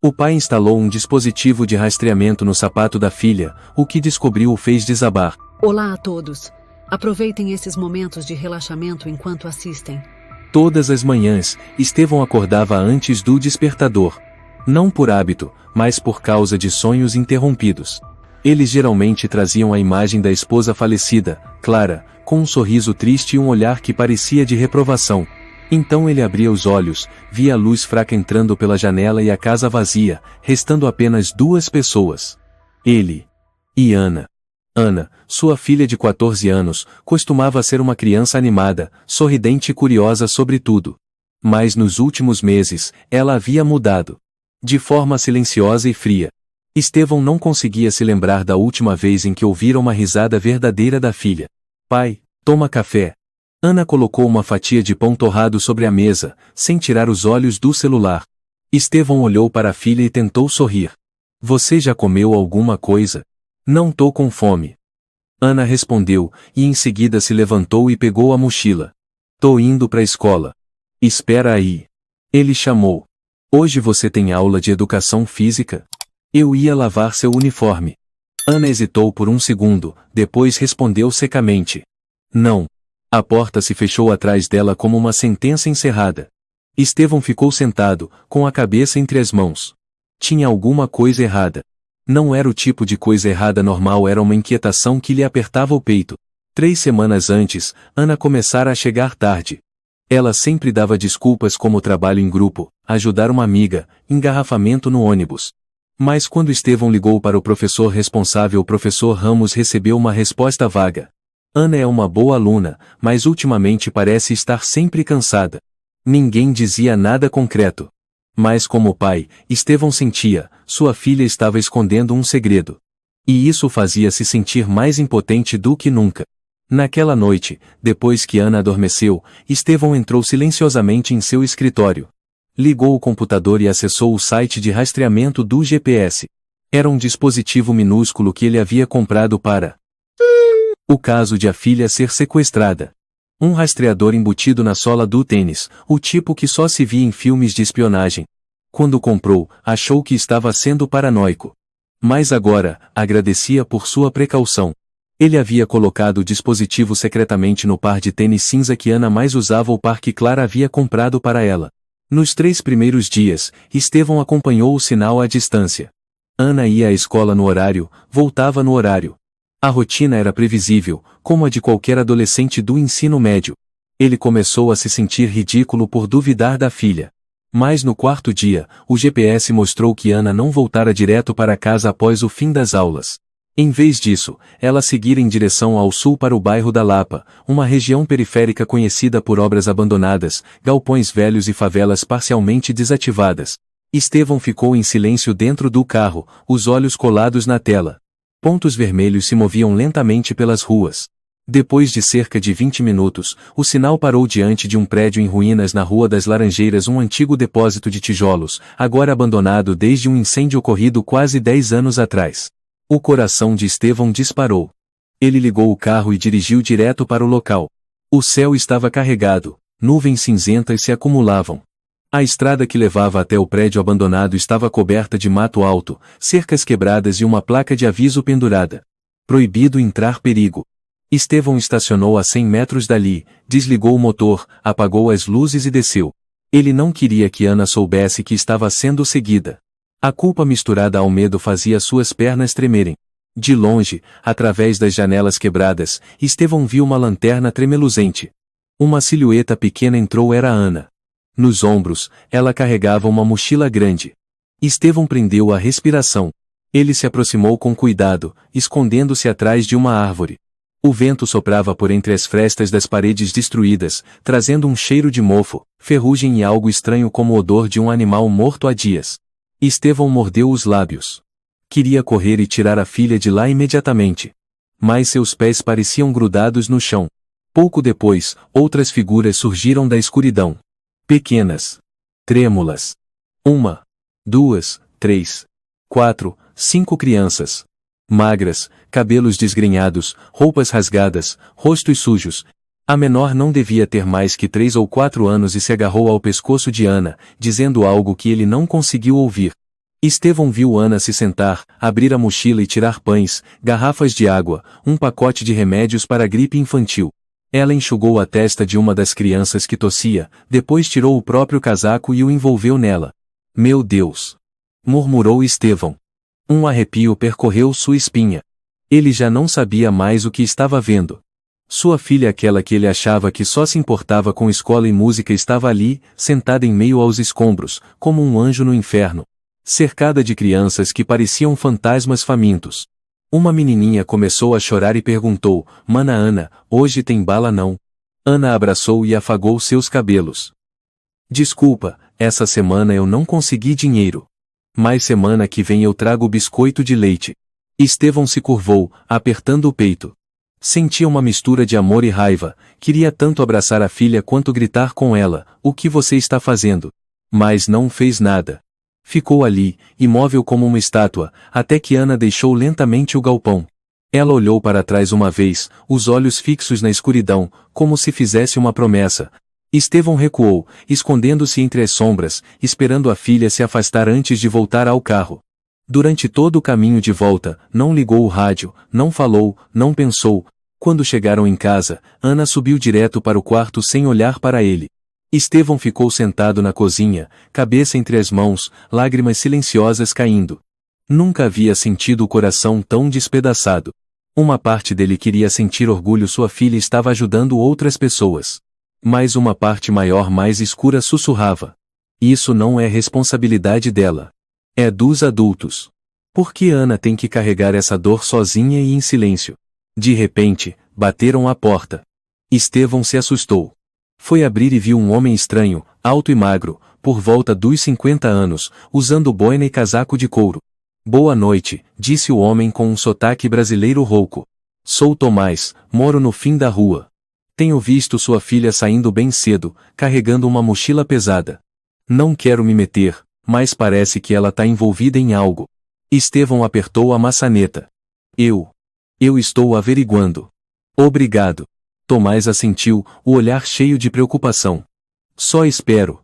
O pai instalou um dispositivo de rastreamento no sapato da filha, o que descobriu o fez desabar. Olá a todos. Aproveitem esses momentos de relaxamento enquanto assistem. Todas as manhãs, Estevão acordava antes do despertador. Não por hábito, mas por causa de sonhos interrompidos. Eles geralmente traziam a imagem da esposa falecida, Clara, com um sorriso triste e um olhar que parecia de reprovação. Então ele abria os olhos, via a luz fraca entrando pela janela e a casa vazia, restando apenas 2 pessoas. Ele e Ana. Ana, sua filha de 14 anos, costumava ser uma criança animada, sorridente e curiosa sobre tudo. Mas nos últimos meses, ela havia mudado. De forma silenciosa e fria. Estevão não conseguia se lembrar da última vez em que ouvira uma risada verdadeira da filha. Pai, toma café. Ana colocou uma fatia de pão torrado sobre a mesa, sem tirar os olhos do celular. Estevão olhou para a filha e tentou sorrir. Você já comeu alguma coisa? Não tô com fome. Ana respondeu, e em seguida se levantou e pegou a mochila. Tô indo pra escola. Espera aí. Ele chamou. Hoje você tem aula de educação física? Eu ia lavar seu uniforme. Ana hesitou por um segundo, depois respondeu secamente. Não. A porta se fechou atrás dela como uma sentença encerrada. Estevão ficou sentado, com a cabeça entre as mãos. Tinha alguma coisa errada. Não era o tipo de coisa errada normal, era uma inquietação que lhe apertava o peito. 3 semanas antes, Ana começara a chegar tarde. Ela sempre dava desculpas como trabalho em grupo, ajudar uma amiga, engarrafamento no ônibus. Mas quando Estevão ligou para o professor responsável, o professor Ramos recebeu uma resposta vaga. Ana é uma boa aluna, mas ultimamente parece estar sempre cansada. Ninguém dizia nada concreto. Mas como pai, Estevão sentia, sua filha estava escondendo um segredo. E isso fazia se sentir mais impotente do que nunca. Naquela noite, depois que Ana adormeceu, Estevão entrou silenciosamente em seu escritório. Ligou o computador e acessou o site de rastreamento do GPS. Era um dispositivo minúsculo que ele havia comprado para o caso de a filha ser sequestrada. Um rastreador embutido na sola do tênis, o tipo que só se via em filmes de espionagem. Quando comprou, achou que estava sendo paranoico. Mas agora, agradecia por sua precaução. Ele havia colocado o dispositivo secretamente no par de tênis cinza que Ana mais usava, o par que Clara havia comprado para ela. Nos 3 primeiros dias, Estevão acompanhou o sinal à distância. Ana ia à escola no horário, voltava no horário. A rotina era previsível, como a de qualquer adolescente do ensino médio. Ele começou a se sentir ridículo por duvidar da filha. Mas no 4º dia, o GPS mostrou que Ana não voltara direto para casa após o fim das aulas. Em vez disso, ela seguira em direção ao sul para o bairro da Lapa, uma região periférica conhecida por obras abandonadas, galpões velhos e favelas parcialmente desativadas. Estevão ficou em silêncio dentro do carro, os olhos colados na tela. Pontos vermelhos se moviam lentamente pelas ruas. Depois de cerca de 20 minutos, o sinal parou diante de um prédio em ruínas na Rua das Laranjeiras, um antigo depósito de tijolos, agora abandonado desde um incêndio ocorrido quase 10 anos atrás. O coração de Estevão disparou. Ele ligou o carro e dirigiu direto para o local. O céu estava carregado, nuvens cinzentas se acumulavam. A estrada que levava até o prédio abandonado estava coberta de mato alto, cercas quebradas e uma placa de aviso pendurada. Proibido entrar, perigo. Estevão estacionou a 100 metros dali, desligou o motor, apagou as luzes e desceu. Ele não queria que Ana soubesse que estava sendo seguida. A culpa misturada ao medo fazia suas pernas tremerem. De longe, através das janelas quebradas, Estevão viu uma lanterna tremeluzente. Uma silhueta pequena entrou, era Ana. Nos ombros, ela carregava uma mochila grande. Estevão prendeu a respiração. Ele se aproximou com cuidado, escondendo-se atrás de uma árvore. O vento soprava por entre as frestas das paredes destruídas, trazendo um cheiro de mofo, ferrugem e algo estranho como o odor de um animal morto há dias. Estevão mordeu os lábios. Queria correr e tirar a filha de lá imediatamente. Mas seus pés pareciam grudados no chão. Pouco depois, outras figuras surgiram da escuridão. Pequenas. Trêmulas. 1, 2, 3, 4, 5 crianças. Magras, cabelos desgrenhados, roupas rasgadas, rostos sujos. A menor não devia ter mais que 3 ou 4 anos e se agarrou ao pescoço de Ana, dizendo algo que ele não conseguiu ouvir. Estevão viu Ana se sentar, abrir a mochila e tirar pães, garrafas de água, um pacote de remédios para a gripe infantil. Ela enxugou a testa de uma das crianças que tossia, depois tirou o próprio casaco e o envolveu nela. Meu Deus! Murmurou Estevão. Um arrepio percorreu sua espinha. Ele já não sabia mais o que estava vendo. Sua filha, aquela que ele achava que só se importava com escola e música, estava ali, sentada em meio aos escombros, como um anjo no inferno, cercada de crianças que pareciam fantasmas famintos. Uma menininha começou a chorar e perguntou: Mana Ana, hoje tem bala não? Ana abraçou e afagou seus cabelos. Desculpa, essa semana eu não consegui dinheiro. Mas semana que vem eu trago biscoito de leite. Estevão se curvou, apertando o peito. Sentia uma mistura de amor e raiva, queria tanto abraçar a filha quanto gritar com ela: o que você está fazendo? Mas não fez nada. Ficou ali, imóvel como uma estátua, até que Ana deixou lentamente o galpão. Ela olhou para trás uma vez, os olhos fixos na escuridão, como se fizesse uma promessa. Estevão recuou, escondendo-se entre as sombras, esperando a filha se afastar antes de voltar ao carro. Durante todo o caminho de volta, não ligou o rádio, não falou, não pensou. Quando chegaram em casa, Ana subiu direto para o quarto sem olhar para ele. Estevão ficou sentado na cozinha, cabeça entre as mãos, lágrimas silenciosas caindo. Nunca havia sentido o coração tão despedaçado. Uma parte dele queria sentir orgulho, sua filha estava ajudando outras pessoas. Mas uma parte maior, mais escura, sussurrava: isso não é responsabilidade dela. É dos adultos. Por que Ana tem que carregar essa dor sozinha e em silêncio? De repente, bateram à porta. Estevão se assustou. Foi abrir e viu um homem estranho, alto e magro, por volta dos 50 anos, usando boina e casaco de couro. Boa noite, disse o homem com um sotaque brasileiro rouco. Sou Tomás, moro no fim da rua. Tenho visto sua filha saindo bem cedo, carregando uma mochila pesada. Não quero me meter, mas parece que ela está envolvida em algo. Estevão apertou a maçaneta. Eu estou averiguando. Obrigado. Tomás assentiu, o olhar cheio de preocupação. Só espero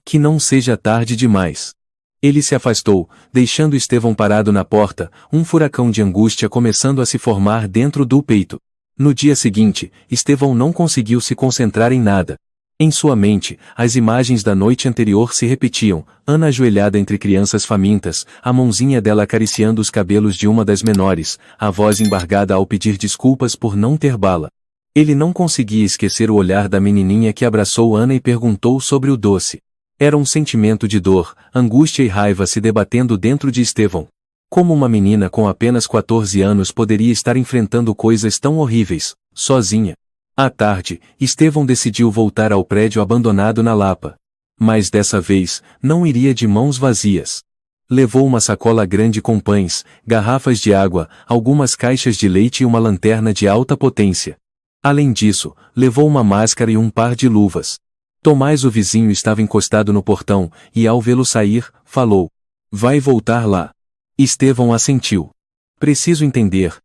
que não seja tarde demais. Ele se afastou, deixando Estevão parado na porta, um furacão de angústia começando a se formar dentro do peito. No dia seguinte, Estevão não conseguiu se concentrar em nada. Em sua mente, as imagens da noite anterior se repetiam: Ana ajoelhada entre crianças famintas, a mãozinha dela acariciando os cabelos de uma das menores, a voz embargada ao pedir desculpas por não ter bala. Ele não conseguia esquecer o olhar da menininha que abraçou Ana e perguntou sobre o doce. Era um sentimento de dor, angústia e raiva se debatendo dentro de Estevão. Como uma menina com apenas 14 anos poderia estar enfrentando coisas tão horríveis, sozinha? À tarde, Estevão decidiu voltar ao prédio abandonado na Lapa. Mas dessa vez, não iria de mãos vazias. Levou uma sacola grande com pães, garrafas de água, algumas caixas de leite e uma lanterna de alta potência. Além disso, levou uma máscara e um par de luvas. Tomás, o vizinho, estava encostado no portão, e ao vê-lo sair, falou: vai voltar lá. Estevão assentiu. Preciso entender.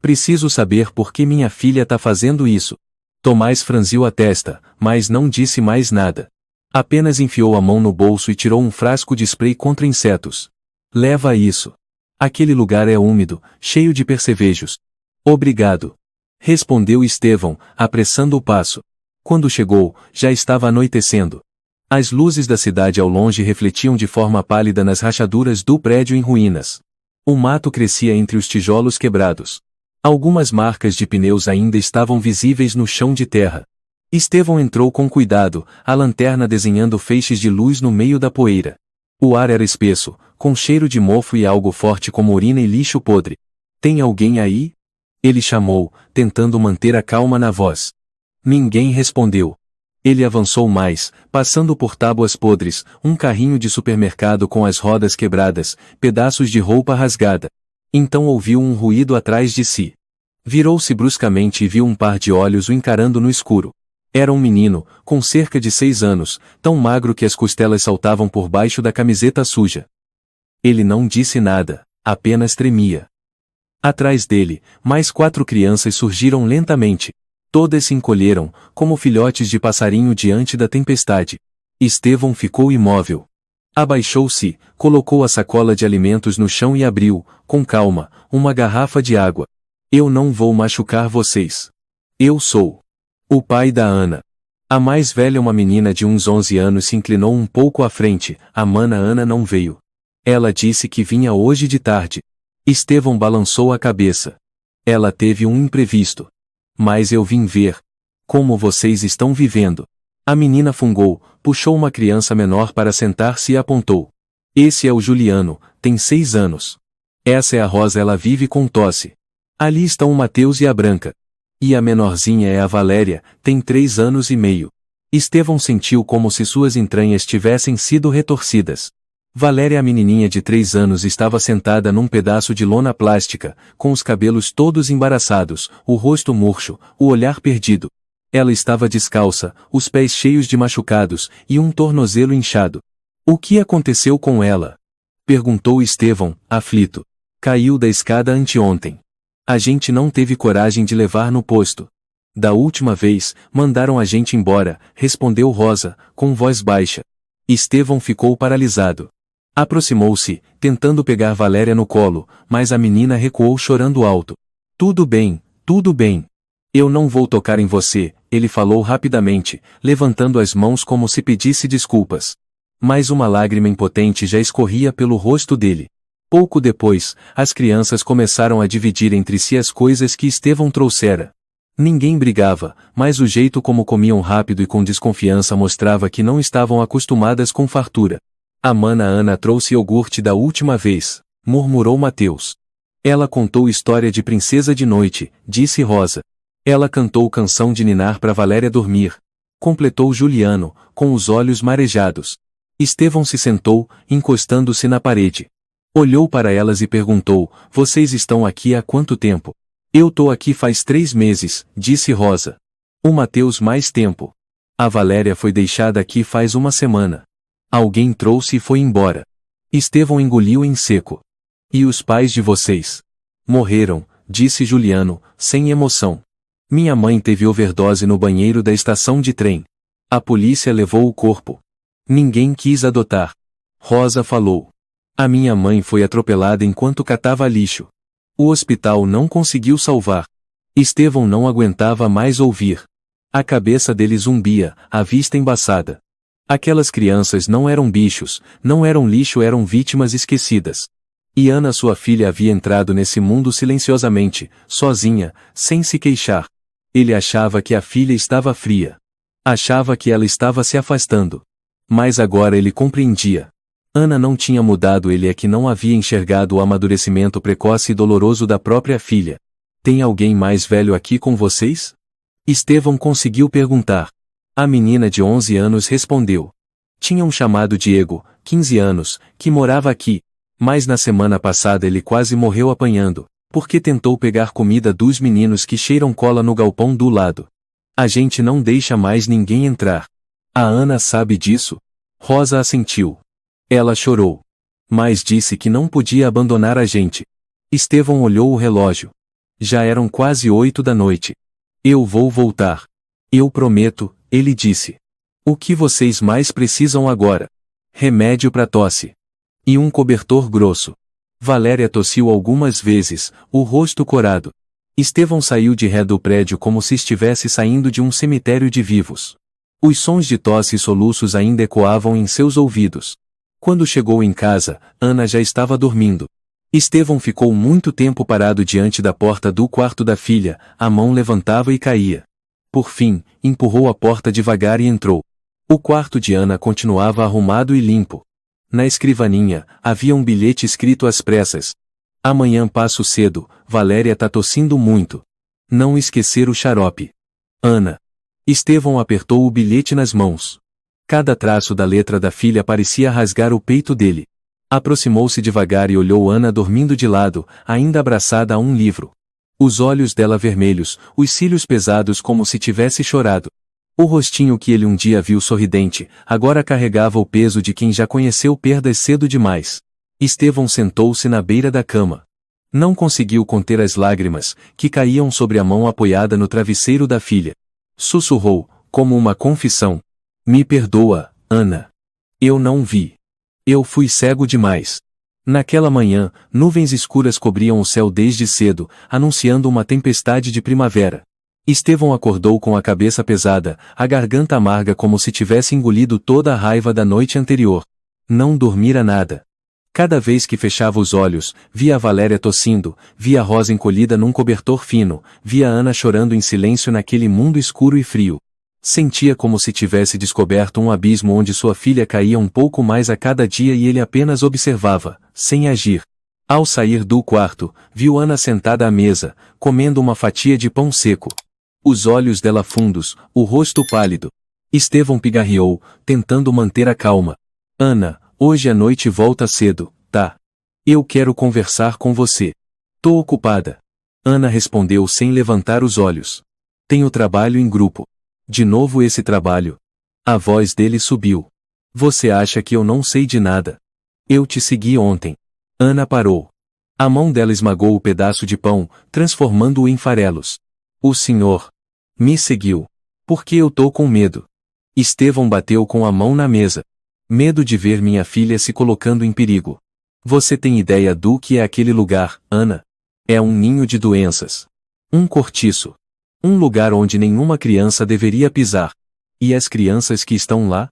Preciso saber por que minha filha está fazendo isso. Tomás franziu a testa, mas não disse mais nada. Apenas enfiou a mão no bolso e tirou um frasco de spray contra insetos. Leva isso. Aquele lugar é úmido, cheio de percevejos. Obrigado. Respondeu Estevão, apressando o passo. Quando chegou, já estava anoitecendo. As luzes da cidade ao longe refletiam de forma pálida nas rachaduras do prédio em ruínas. O mato crescia entre os tijolos quebrados. Algumas marcas de pneus ainda estavam visíveis no chão de terra. Estevão entrou com cuidado, a lanterna desenhando feixes de luz no meio da poeira. O ar era espesso, com cheiro de mofo e algo forte como urina e lixo podre. Tem alguém aí? Ele chamou, tentando manter a calma na voz. Ninguém respondeu. Ele avançou mais, passando por tábuas podres, um carrinho de supermercado com as rodas quebradas, pedaços de roupa rasgada. Então ouviu um ruído atrás de si. Virou-se bruscamente e viu um par de olhos o encarando no escuro. Era um menino, com cerca de 6 anos, tão magro que as costelas saltavam por baixo da camiseta suja. Ele não disse nada, apenas tremia. Atrás dele, mais 4 crianças surgiram lentamente. Todas se encolheram, como filhotes de passarinho diante da tempestade. Estevão ficou imóvel. Abaixou-se, colocou a sacola de alimentos no chão e abriu, com calma, uma garrafa de água. Eu não vou machucar vocês. Eu sou o pai da Ana. A mais velha, uma menina de uns 11 anos, se inclinou um pouco à frente. A mana Ana não veio. Ela disse que vinha hoje de tarde. Estevão balançou a cabeça. Ela teve um imprevisto. Mas eu vim ver como vocês estão vivendo. A menina fungou, puxou uma criança menor para sentar-se e apontou. Esse é o Juliano, tem 6 anos. Essa é a Rosa, ela vive com tosse. Ali estão o Mateus e a Branca. E a menorzinha é a Valéria, tem 3 anos e meio. Estevão sentiu como se suas entranhas tivessem sido retorcidas. Valéria, a menininha de 3 anos, estava sentada num pedaço de lona plástica, com os cabelos todos embaraçados, o rosto murcho, o olhar perdido. Ela estava descalça, os pés cheios de machucados, e um tornozelo inchado. O que aconteceu com ela? Perguntou Estevão, aflito. Caiu da escada anteontem. A gente não teve coragem de levar no posto. Da última vez, mandaram a gente embora, respondeu Rosa, com voz baixa. Estevão ficou paralisado. Aproximou-se, tentando pegar Valéria no colo, mas a menina recuou chorando alto. Tudo bem, tudo bem. Eu não vou tocar em você, ele falou rapidamente, levantando as mãos como se pedisse desculpas. Mas uma lágrima impotente já escorria pelo rosto dele. Pouco depois, as crianças começaram a dividir entre si as coisas que Estevão trouxera. Ninguém brigava, mas o jeito como comiam rápido e com desconfiança mostrava que não estavam acostumadas com fartura. A mana Ana trouxe iogurte da última vez, murmurou Mateus. Ela contou história de princesa de noite, disse Rosa. Ela cantou canção de ninar para Valéria dormir. Completou Juliano, com os olhos marejados. Estevão se sentou, encostando-se na parede. Olhou para elas e perguntou, vocês estão aqui há quanto tempo? Eu tô aqui faz 3 meses, disse Rosa. O Mateus mais tempo. A Valéria foi deixada aqui faz 1 semana. Alguém trouxe e foi embora. Estevão engoliu em seco. E os pais de vocês? Morreram, disse Juliano, sem emoção. Minha mãe teve overdose no banheiro da estação de trem. A polícia levou o corpo. Ninguém quis adotar. Rosa falou. A minha mãe foi atropelada enquanto catava lixo. O hospital não conseguiu salvar. Estevão não aguentava mais ouvir. A cabeça dele zumbia, a vista embaçada. Aquelas crianças não eram bichos, não eram lixo, eram vítimas esquecidas. E Ana, sua filha, havia entrado nesse mundo silenciosamente, sozinha, sem se queixar. Ele achava que a filha estava fria. Achava que ela estava se afastando. Mas agora ele compreendia. Ana não tinha mudado, ele é que não havia enxergado o amadurecimento precoce e doloroso da própria filha. Tem alguém mais velho aqui com vocês? Estevão conseguiu perguntar. A menina de 11 anos respondeu. Tinha um chamado Diego, 15 anos, que morava aqui. Mas na semana passada ele quase morreu apanhando, porque tentou pegar comida dos meninos que cheiram cola no galpão do lado. A gente não deixa mais ninguém entrar. A Ana sabe disso? Rosa assentiu. Ela chorou. Mas disse que não podia abandonar a gente. Estevão olhou o relógio. Já eram quase 8 da noite. Eu vou voltar. Eu prometo, ele disse. O que vocês mais precisam agora? Remédio para tosse. E um cobertor grosso. Valéria tossiu algumas vezes, o rosto corado. Estevão saiu de ré do prédio como se estivesse saindo de um cemitério de vivos. Os sons de tosse e soluços ainda ecoavam em seus ouvidos. Quando chegou em casa, Ana já estava dormindo. Estevão ficou muito tempo parado diante da porta do quarto da filha, a mão levantava e caía. Por fim, empurrou a porta devagar e entrou. O quarto de Ana continuava arrumado e limpo. Na escrivaninha, havia um bilhete escrito às pressas. Amanhã passo cedo, Valéria tá tossindo muito. Não esquecer o xarope. Ana. Estevão apertou o bilhete nas mãos. Cada traço da letra da filha parecia rasgar o peito dele. Aproximou-se devagar e olhou Ana dormindo de lado, ainda abraçada a um livro. Os olhos dela vermelhos, os cílios pesados como se tivesse chorado. O rostinho que ele um dia viu sorridente, agora carregava o peso de quem já conheceu perdas cedo demais. Estevão sentou-se na beira da cama. Não conseguiu conter as lágrimas, que caíam sobre a mão apoiada no travesseiro da filha. Sussurrou, como uma confissão. Me perdoa, Ana. Eu não vi. Eu fui cego demais. Naquela manhã, nuvens escuras cobriam o céu desde cedo, anunciando uma tempestade de primavera. Estevão acordou com a cabeça pesada, a garganta amarga como se tivesse engolido toda a raiva da noite anterior. Não dormira nada. Cada vez que fechava os olhos, via a Valéria tossindo, via a Rosa encolhida num cobertor fino, via a Ana chorando em silêncio naquele mundo escuro e frio. Sentia como se tivesse descoberto um abismo onde sua filha caía um pouco mais a cada dia e ele apenas observava, sem agir. Ao sair do quarto, viu Ana sentada à mesa, comendo uma fatia de pão seco. Os olhos dela fundos, o rosto pálido. Estevão pigarreou, tentando manter a calma. Ana, hoje à noite volta cedo, tá? Eu quero conversar com você. Tô ocupada. Ana respondeu sem levantar os olhos. Tenho trabalho em grupo. De novo esse trabalho. A voz dele subiu. Você acha que eu não sei de nada? Eu te segui ontem. Ana parou. A mão dela esmagou o pedaço de pão, transformando-o em farelos. O senhor me seguiu. Porque eu tô com medo. Estevão bateu com a mão na mesa. Medo de ver minha filha se colocando em perigo. Você tem ideia do que é aquele lugar, Ana? É um ninho de doenças. Um cortiço. Um lugar onde nenhuma criança deveria pisar. E as crianças que estão lá?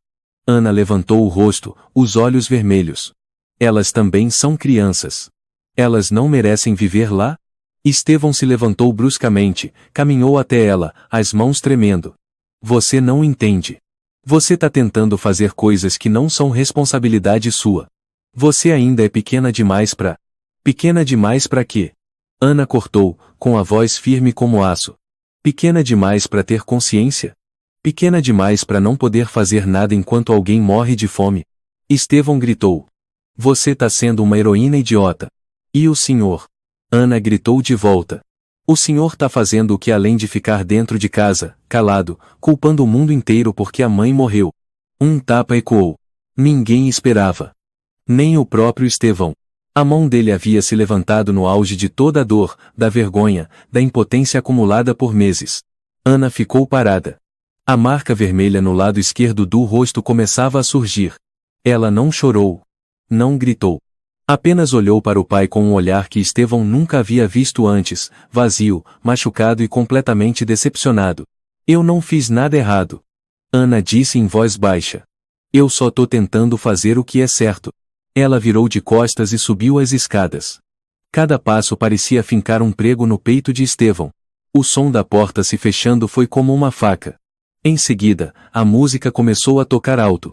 Ana levantou o rosto, os olhos vermelhos. Elas também são crianças. Elas não merecem viver lá? Estevão se levantou bruscamente, caminhou até ela, as mãos tremendo. Você não entende. Você tá tentando fazer coisas que não são responsabilidade sua. Você ainda é pequena demais pra... Pequena demais pra quê? Ana cortou, com a voz firme como aço. Pequena demais pra ter consciência? Pequena demais pra não poder fazer nada enquanto alguém morre de fome? Estevão gritou. Você tá sendo uma heroína idiota. E o senhor? Ana gritou de volta. O senhor tá fazendo o que além de ficar dentro de casa, calado, culpando o mundo inteiro porque a mãe morreu. Um tapa ecoou. Ninguém esperava. Nem o próprio Estevão. A mão dele havia se levantado no auge de toda a dor, da vergonha, da impotência acumulada por meses. Ana ficou parada. A marca vermelha no lado esquerdo do rosto começava a surgir. Ela não chorou. Não gritou. Apenas olhou para o pai com um olhar que Estevão nunca havia visto antes, vazio, machucado e completamente decepcionado. Eu não fiz nada errado. Ana disse em voz baixa. Eu só tô tentando fazer o que é certo. Ela virou de costas e subiu as escadas. Cada passo parecia fincar um prego no peito de Estevão. O som da porta se fechando foi como uma faca. Em seguida, a música começou a tocar alto.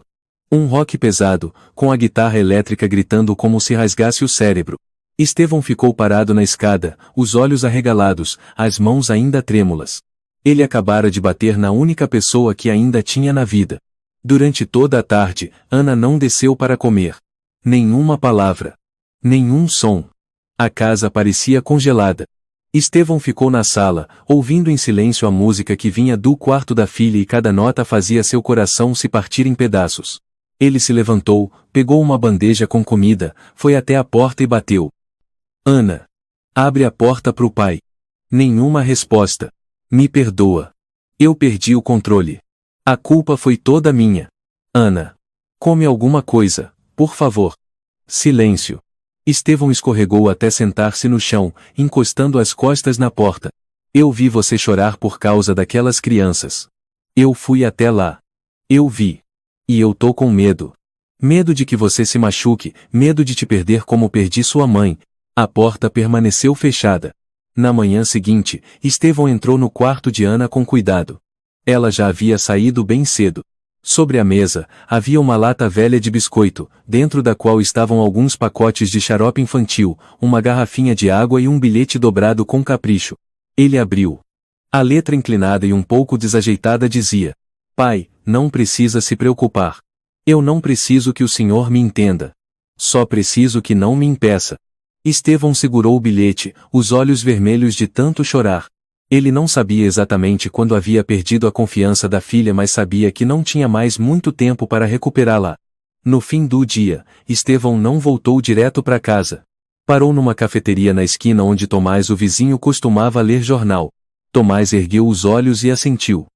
Um rock pesado, com a guitarra elétrica gritando como se rasgasse o cérebro. Estevão ficou parado na escada, os olhos arregalados, as mãos ainda trêmulas. Ele acabara de bater na única pessoa que ainda tinha na vida. Durante toda a tarde, Ana não desceu para comer. Nenhuma palavra. Nenhum som. A casa parecia congelada. Estevão ficou na sala, ouvindo em silêncio a música que vinha do quarto da filha e cada nota fazia seu coração se partir em pedaços. Ele se levantou, pegou uma bandeja com comida, foi até a porta e bateu. Ana. Abre a porta pro pai. Nenhuma resposta. Me perdoa. Eu perdi o controle. A culpa foi toda minha. Ana. Come alguma coisa, por favor. Silêncio. Estevão escorregou até sentar-se no chão, encostando as costas na porta. Eu vi você chorar por causa daquelas crianças. Eu fui até lá. Eu vi. E eu tô com medo. Medo de que você se machuque, medo de te perder como perdi sua mãe. A porta permaneceu fechada. Na manhã seguinte, Estevão entrou no quarto de Ana com cuidado. Ela já havia saído bem cedo. Sobre a mesa, havia uma lata velha de biscoito, dentro da qual estavam alguns pacotes de xarope infantil, uma garrafinha de água e um bilhete dobrado com capricho. Ele abriu. A letra inclinada e um pouco desajeitada dizia: Pai, não precisa se preocupar. Eu não preciso que o senhor me entenda. Só preciso que não me impeça. Estevão segurou o bilhete, os olhos vermelhos de tanto chorar. Ele não sabia exatamente quando havia perdido a confiança da filha, mas sabia que não tinha mais muito tempo para recuperá-la. No fim do dia, Estevão não voltou direto para casa. Parou numa cafeteria na esquina onde Tomás, o vizinho, costumava ler jornal. Tomás ergueu os olhos e assentiu.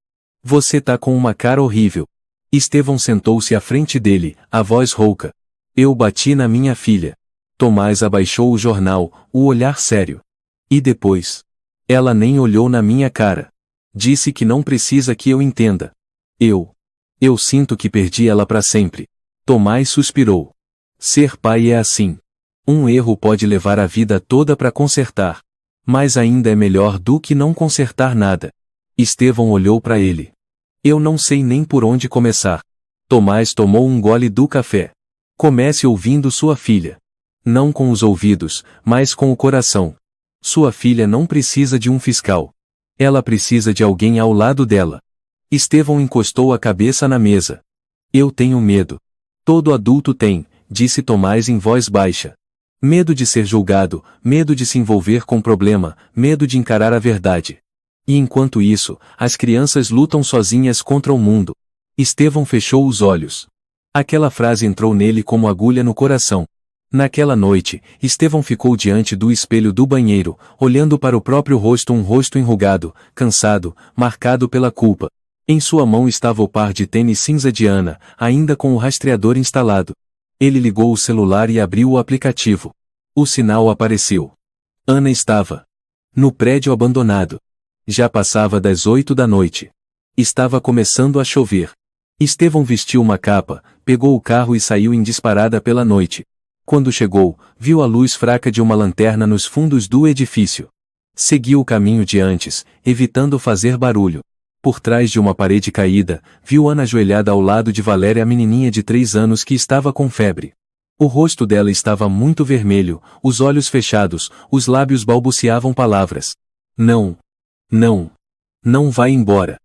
Você tá com uma cara horrível. Estevão sentou-se à frente dele, a voz rouca. Eu bati na minha filha. Tomás abaixou o jornal, o olhar sério. E depois? Ela nem olhou na minha cara. Disse que não precisa que eu entenda. Eu sinto que perdi ela para sempre. Tomás suspirou. Ser pai é assim. Um erro pode levar a vida toda para consertar. Mas ainda é melhor do que não consertar nada. Estevão olhou para ele. Eu não sei nem por onde começar. Tomás tomou um gole do café. Comece ouvindo sua filha. Não com os ouvidos, mas com o coração. Sua filha não precisa de um fiscal. Ela precisa de alguém ao lado dela. Estevão encostou a cabeça na mesa. Eu tenho medo. Todo adulto tem, disse Tomás em voz baixa. Medo de ser julgado, medo de se envolver com problema, medo de encarar a verdade. E enquanto isso, as crianças lutam sozinhas contra o mundo. Estevão fechou os olhos. Aquela frase entrou nele como agulha no coração. Naquela noite, Estevão ficou diante do espelho do banheiro, olhando para o próprio rosto, um rosto enrugado, cansado, marcado pela culpa. Em sua mão estava o par de tênis cinza de Ana, ainda com o rastreador instalado. Ele ligou o celular e abriu o aplicativo. O sinal apareceu. Ana estava no prédio abandonado. Já passava das 8 da noite. Estava começando a chover. Estevão vestiu uma capa, pegou o carro e saiu em disparada pela noite. Quando chegou, viu a luz fraca de uma lanterna nos fundos do edifício. Seguiu o caminho de antes, evitando fazer barulho. Por trás de uma parede caída, viu Ana ajoelhada ao lado de Valéria, a menininha de 3 anos que estava com febre. O rosto dela estava muito vermelho, os olhos fechados, os lábios balbuciavam palavras. Não. Não. Não vai embora.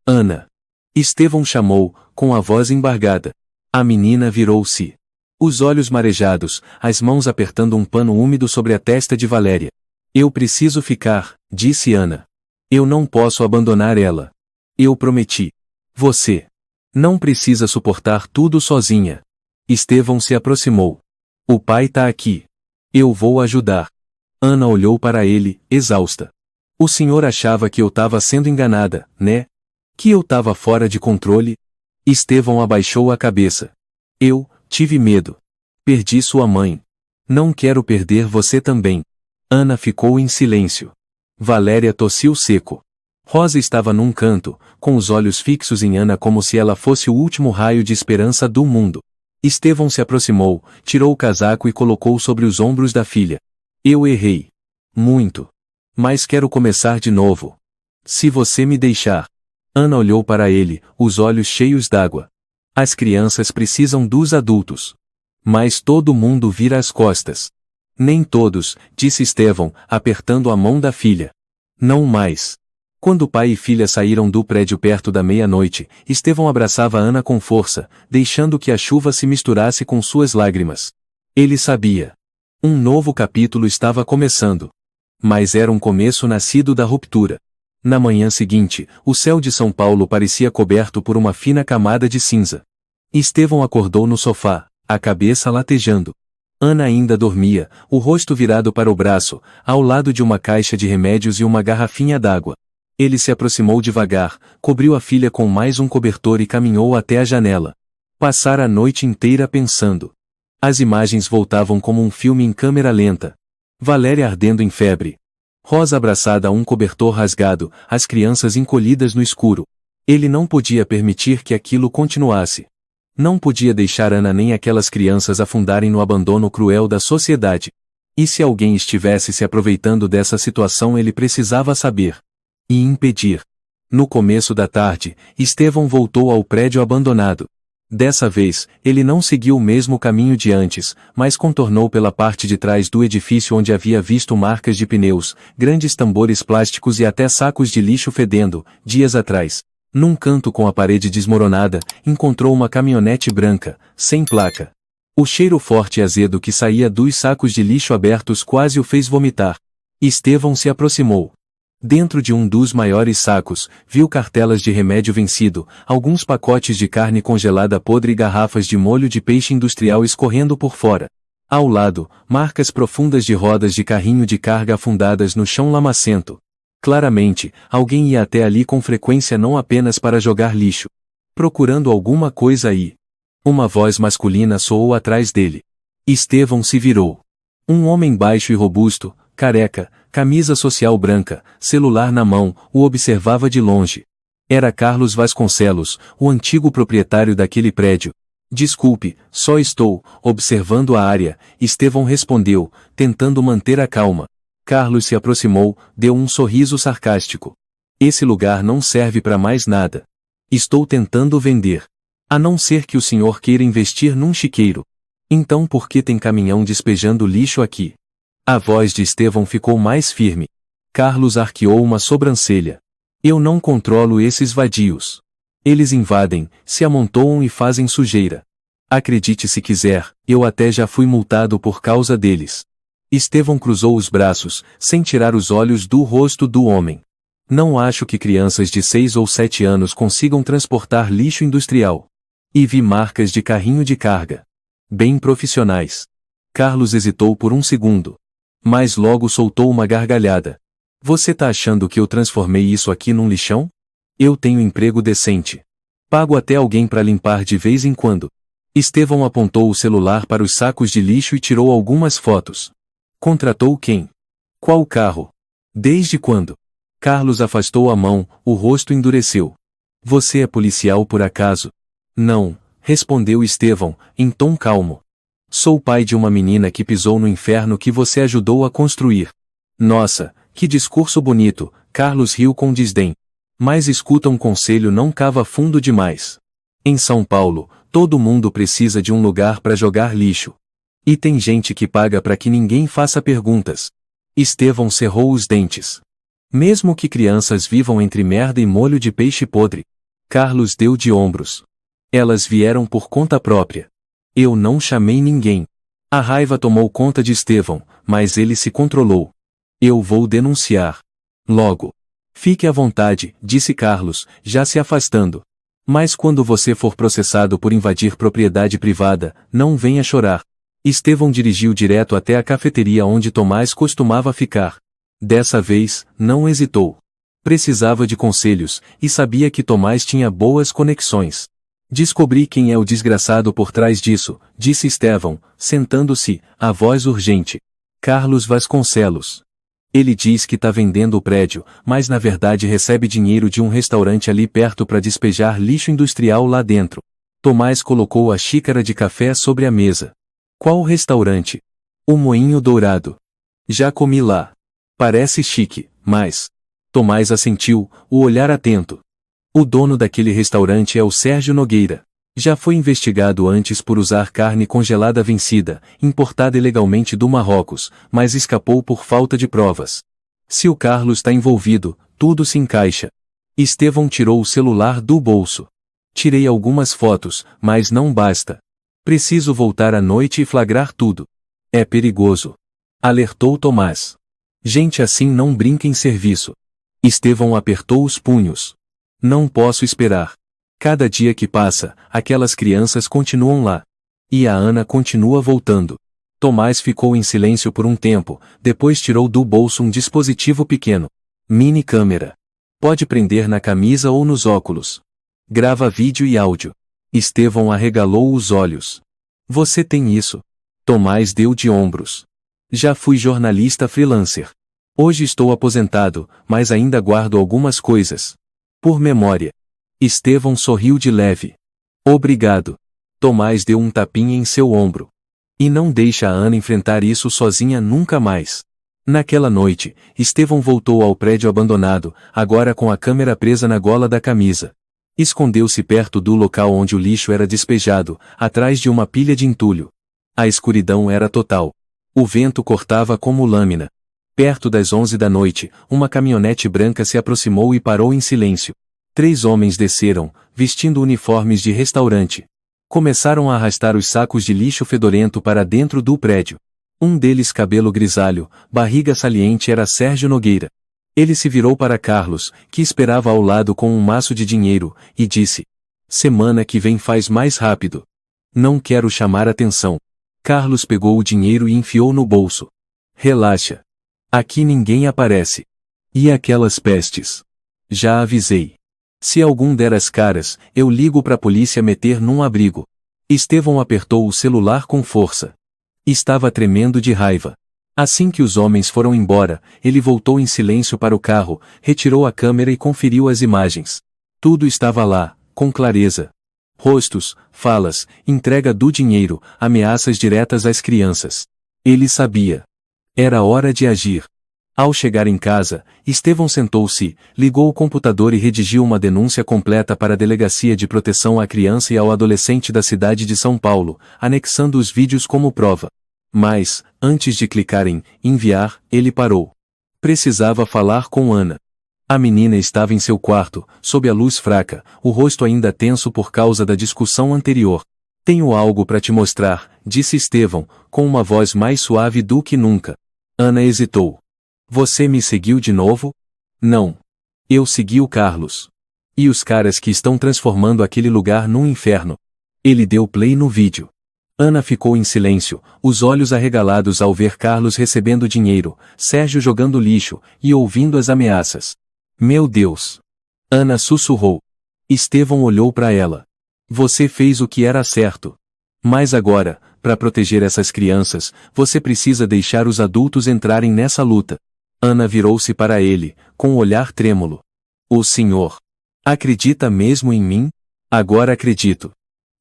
Ana. Estevão chamou, com a voz embargada. A menina virou-se. Os olhos marejados, as mãos apertando um pano úmido sobre a testa de Valéria. Eu preciso ficar, disse Ana. Eu não posso abandonar ela. Eu prometi. Você não precisa suportar tudo sozinha. Estevão se aproximou. O pai tá aqui. Eu vou ajudar. Ana olhou para ele, exausta. O senhor achava que eu estava sendo enganada, né? Que eu estava fora de controle? Estevão abaixou a cabeça. Eu tive medo. Perdi sua mãe. Não quero perder você também. Ana ficou em silêncio. Valéria tossiu seco. Rosa estava num canto, com os olhos fixos em Ana como se ela fosse o último raio de esperança do mundo. Estevão se aproximou, tirou o casaco e colocou sobre os ombros da filha. Eu errei. Muito. Mas quero começar de novo. Se você me deixar. Ana olhou para ele, os olhos cheios d'água. As crianças precisam dos adultos. Mas todo mundo vira as costas. Nem todos, disse Estevão, apertando a mão da filha. Não mais. Quando pai e filha saíram do prédio perto da meia-noite, Estevão abraçava Ana com força, deixando que a chuva se misturasse com suas lágrimas. Ele sabia. Um novo capítulo estava começando. Mas era um começo nascido da ruptura. Na manhã seguinte, o céu de São Paulo parecia coberto por uma fina camada de cinza. Estevão acordou no sofá, a cabeça latejando. Ana ainda dormia, o rosto virado para o braço, ao lado de uma caixa de remédios e uma garrafinha d'água. Ele se aproximou devagar, cobriu a filha com mais um cobertor e caminhou até a janela. Passara a noite inteira pensando. As imagens voltavam como um filme em câmera lenta. Valéria ardendo em febre. Rosa abraçada a um cobertor rasgado, as crianças encolhidas no escuro. Ele não podia permitir que aquilo continuasse. Não podia deixar Ana nem aquelas crianças afundarem no abandono cruel da sociedade. E se alguém estivesse se aproveitando dessa situação, ele precisava saber. E impedir. No começo da tarde, Estevão voltou ao prédio abandonado. Dessa vez, ele não seguiu o mesmo caminho de antes, mas contornou pela parte de trás do edifício onde havia visto marcas de pneus, grandes tambores plásticos e até sacos de lixo fedendo, dias atrás. Num canto com a parede desmoronada, encontrou uma caminhonete branca, sem placa. O cheiro forte e azedo que saía dos sacos de lixo abertos quase o fez vomitar. Estevão se aproximou. Dentro de um dos maiores sacos, viu cartelas de remédio vencido, alguns pacotes de carne congelada podre e garrafas de molho de peixe industrial escorrendo por fora. Ao lado, marcas profundas de rodas de carrinho de carga afundadas no chão lamacento. Claramente, alguém ia até ali com frequência não apenas para jogar lixo. Procurando alguma coisa aí. Uma voz masculina soou atrás dele. Estevão se virou. Um homem baixo e robusto, careca, camisa social branca, celular na mão, o observava de longe. Era Carlos Vasconcelos, o antigo proprietário daquele prédio. Desculpe, só estou observando a área, Estevão respondeu, tentando manter a calma. Carlos se aproximou, deu um sorriso sarcástico. Esse lugar não serve para mais nada. Estou tentando vender. A não ser que o senhor queira investir num chiqueiro. Então por que tem caminhão despejando lixo aqui? A voz de Estevão ficou mais firme. Carlos arqueou uma sobrancelha. Eu não controlo esses vadios. Eles invadem, se amontoam e fazem sujeira. Acredite se quiser, eu até já fui multado por causa deles. Estevão cruzou os braços, sem tirar os olhos do rosto do homem. Não acho que crianças de 6 ou 7 anos consigam transportar lixo industrial. E vi marcas de carrinho de carga. Bem profissionais. Carlos hesitou por um segundo. Mas logo soltou uma gargalhada. Você tá achando que eu transformei isso aqui num lixão? Eu tenho emprego decente. Pago até alguém para limpar de vez em quando. Estevão apontou o celular para os sacos de lixo e tirou algumas fotos. Contratou quem? Qual carro? Desde quando? Carlos afastou a mão, o rosto endureceu. Você é policial por acaso? Não, respondeu Estevão, em tom calmo. Sou pai de uma menina que pisou no inferno que você ajudou a construir. Nossa, que discurso bonito, Carlos riu com desdém. Mas escuta, um conselho não cava fundo demais. Em São Paulo, todo mundo precisa de um lugar para jogar lixo. E tem gente que paga para que ninguém faça perguntas. Estevão cerrou os dentes. Mesmo que crianças vivam entre merda e molho de peixe podre. Carlos deu de ombros. Elas vieram por conta própria. Eu não chamei ninguém. A raiva tomou conta de Estevão, mas ele se controlou. Eu vou denunciar. Logo. Fique à vontade, disse Carlos, já se afastando. Mas quando você for processado por invadir propriedade privada, não venha chorar. Estevão dirigiu direto até a cafeteria onde Tomás costumava ficar. Dessa vez, não hesitou. Precisava de conselhos, e sabia que Tomás tinha boas conexões. Descobri quem é o desgraçado por trás disso, disse Estevão, sentando-se, a voz urgente. Carlos Vasconcelos. Ele diz que tá vendendo o prédio, mas na verdade recebe dinheiro de um restaurante ali perto para despejar lixo industrial lá dentro. Tomás colocou a xícara de café sobre a mesa. Qual restaurante? O Moinho Dourado. Já comi lá. Parece chique, mas... Tomás assentiu, o olhar atento. O dono daquele restaurante é o Sérgio Nogueira. Já foi investigado antes por usar carne congelada vencida, importada ilegalmente do Marrocos, mas escapou por falta de provas. Se o Carlos está envolvido, tudo se encaixa. Estevão tirou o celular do bolso. Tirei algumas fotos, mas não basta. Preciso voltar à noite e flagrar tudo. É perigoso. Alertou Tomás. Gente assim não brinca em serviço. Estevão apertou os punhos. Não posso esperar. Cada dia que passa, aquelas crianças continuam lá. E a Ana continua voltando. Tomás ficou em silêncio por um tempo, depois tirou do bolso um dispositivo pequeno. Mini câmera. Pode prender na camisa ou nos óculos. Grava vídeo e áudio. Estevão arregalou os olhos. Você tem isso? Tomás deu de ombros. Já fui jornalista freelancer. Hoje estou aposentado, mas ainda guardo algumas coisas. Por memória. Estevão sorriu de leve. Obrigado. Tomás deu um tapinha em seu ombro. E não deixa a Ana enfrentar isso sozinha nunca mais. Naquela noite, Estevão voltou ao prédio abandonado, agora com a câmera presa na gola da camisa. Escondeu-se perto do local onde o lixo era despejado, atrás de uma pilha de entulho. A escuridão era total. O vento cortava como lâmina. Perto das 11 da noite, uma caminhonete branca se aproximou e parou em silêncio. 3 homens desceram, vestindo uniformes de restaurante. Começaram a arrastar os sacos de lixo fedorento para dentro do prédio. Um deles, cabelo grisalho, barriga saliente, era Sérgio Nogueira. Ele se virou para Carlos, que esperava ao lado com um maço de dinheiro, e disse: Semana que vem faz mais rápido. Não quero chamar atenção. Carlos pegou o dinheiro e enfiou no bolso. Relaxa. Aqui ninguém aparece. E aquelas pestes? Já avisei. Se algum der as caras, eu ligo pra polícia meter num abrigo. Estevão apertou o celular com força. Estava tremendo de raiva. Assim que os homens foram embora, ele voltou em silêncio para o carro, retirou a câmera e conferiu as imagens. Tudo estava lá, com clareza. Rostos, falas, entrega do dinheiro, ameaças diretas às crianças. Ele sabia. Era hora de agir. Ao chegar em casa, Estevão sentou-se, ligou o computador e redigiu uma denúncia completa para a Delegacia de Proteção à Criança e ao Adolescente da cidade de São Paulo, anexando os vídeos como prova. Mas, antes de clicar em enviar, ele parou. Precisava falar com Ana. A menina estava em seu quarto, sob a luz fraca, o rosto ainda tenso por causa da discussão anterior. Tenho algo para te mostrar, disse Estevão, com uma voz mais suave do que nunca. Ana hesitou. Você me seguiu de novo? Não. Eu segui o Carlos. E os caras que estão transformando aquele lugar num inferno. Ele deu play no vídeo. Ana ficou em silêncio, os olhos arregalados ao ver Carlos recebendo dinheiro, Sérgio jogando lixo, e ouvindo as ameaças. Meu Deus! Ana sussurrou. Estevão olhou para ela. Você fez o que era certo. Mas agora, para proteger essas crianças, você precisa deixar os adultos entrarem nessa luta. Ana virou-se para ele, com um olhar trêmulo. O senhor acredita mesmo em mim? Agora acredito.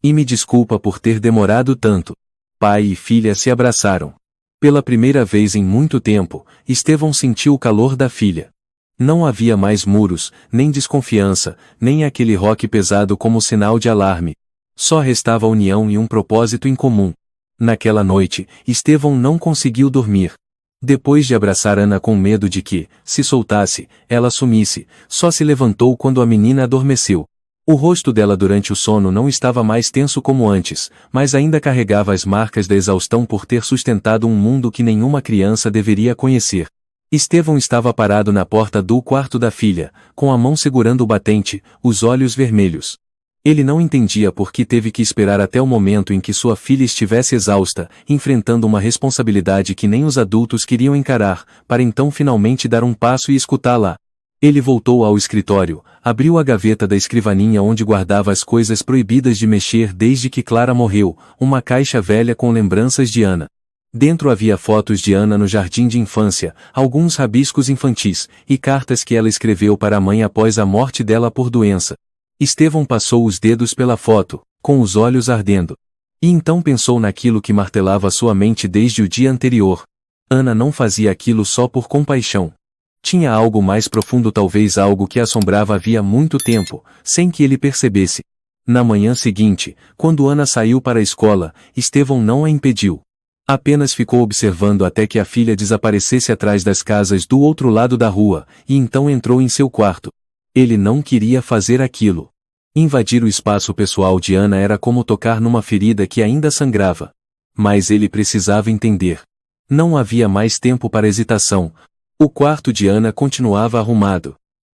E me desculpa por ter demorado tanto. Pai e filha se abraçaram. Pela primeira vez em muito tempo, Estevão sentiu o calor da filha. Não havia mais muros, nem desconfiança, nem aquele rock pesado como sinal de alarme. Só restava união e um propósito em comum. Naquela noite, Estevão não conseguiu dormir. Depois de abraçar Ana com medo de que, se soltasse, ela sumisse, só se levantou quando a menina adormeceu. O rosto dela durante o sono não estava mais tenso como antes, mas ainda carregava as marcas da exaustão por ter sustentado um mundo que nenhuma criança deveria conhecer. Estevão estava parado na porta do quarto da filha, com a mão segurando o batente, os olhos vermelhos. Ele não entendia por que teve que esperar até o momento em que sua filha estivesse exausta, enfrentando uma responsabilidade que nem os adultos queriam encarar, para então finalmente dar um passo e escutá-la. Ele voltou ao escritório, abriu a gaveta da escrivaninha onde guardava as coisas proibidas de mexer desde que Clara morreu, uma caixa velha com lembranças de Ana. Dentro havia fotos de Ana no jardim de infância, alguns rabiscos infantis, e cartas que ela escreveu para a mãe após a morte dela por doença. Estevão passou os dedos pela foto, com os olhos ardendo. E então pensou naquilo que martelava sua mente desde o dia anterior. Ana não fazia aquilo só por compaixão. Tinha algo mais profundo, talvez algo que assombrava havia muito tempo, sem que ele percebesse. Na manhã seguinte, quando Ana saiu para a escola, Estevão não a impediu. Apenas ficou observando até que a filha desaparecesse atrás das casas do outro lado da rua, e então entrou em seu quarto. Ele não queria fazer aquilo. Invadir o espaço pessoal de Ana era como tocar numa ferida que ainda sangrava. Mas ele precisava entender. Não havia mais tempo para hesitação. O quarto de Ana continuava arrumado.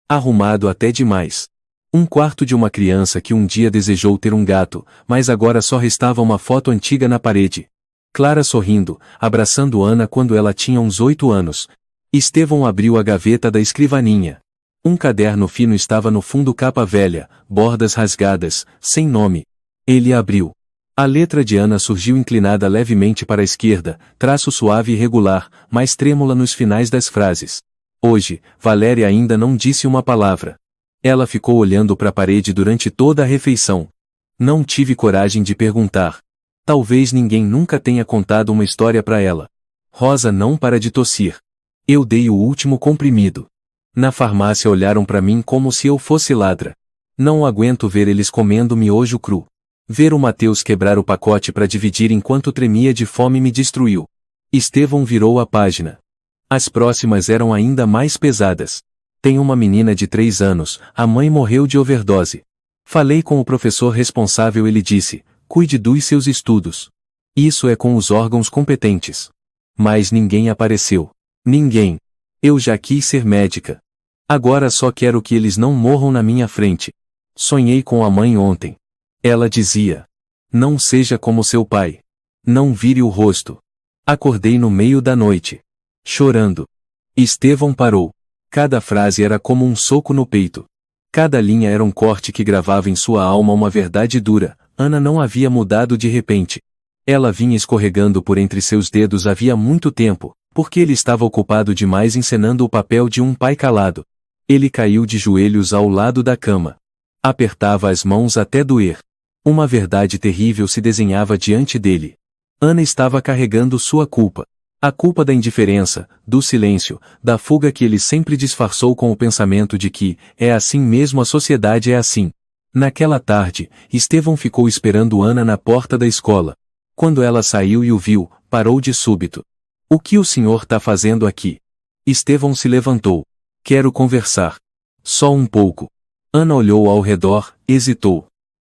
Arrumado até demais. Um quarto de uma criança que um dia desejou ter um gato, mas agora só restava uma foto antiga na parede. Clara sorrindo, abraçando Ana quando ela tinha uns 8 anos. Estevão abriu a gaveta da escrivaninha. Um caderno fino estava no fundo, capa velha, bordas rasgadas, sem nome. Ele abriu. A letra de Ana surgiu inclinada levemente para a esquerda, traço suave e regular, mas trêmula nos finais das frases. Hoje, Valéria ainda não disse uma palavra. Ela ficou olhando para a parede durante toda a refeição. Não tive coragem de perguntar. Talvez ninguém nunca tenha contado uma história para ela. Rosa não para de tossir. Eu dei o último comprimido. Na farmácia olharam para mim como se eu fosse ladra. Não aguento ver eles comendo miojo cru. Ver o Mateus quebrar o pacote para dividir enquanto tremia de fome me destruiu. Estevão virou a página. As próximas eram ainda mais pesadas. Tem uma menina de 3 anos, a mãe morreu de overdose. Falei com o professor responsável, ele disse, cuide dos seus estudos. Isso é com os órgãos competentes. Mas ninguém apareceu. Ninguém. Eu já quis ser médica. Agora só quero que eles não morram na minha frente. Sonhei com a mãe ontem. Ela dizia: não seja como seu pai. Não vire o rosto. Acordei no meio da noite. Chorando. Estevão parou. Cada frase era como um soco no peito. Cada linha era um corte que gravava em sua alma uma verdade dura. Ana não havia mudado de repente. Ela vinha escorregando por entre seus dedos havia muito tempo, porque ele estava ocupado demais encenando o papel de um pai calado. Ele caiu de joelhos ao lado da cama. Apertava as mãos até doer. Uma verdade terrível se desenhava diante dele. Ana estava carregando sua culpa. A culpa da indiferença, do silêncio, da fuga que ele sempre disfarçou com o pensamento de que, é assim mesmo a sociedade é assim. Naquela tarde, Estevão ficou esperando Ana na porta da escola. Quando ela saiu e o viu, parou de súbito. O que o senhor está fazendo aqui? Estevão se levantou. Quero conversar. Só um pouco. Ana olhou ao redor, hesitou.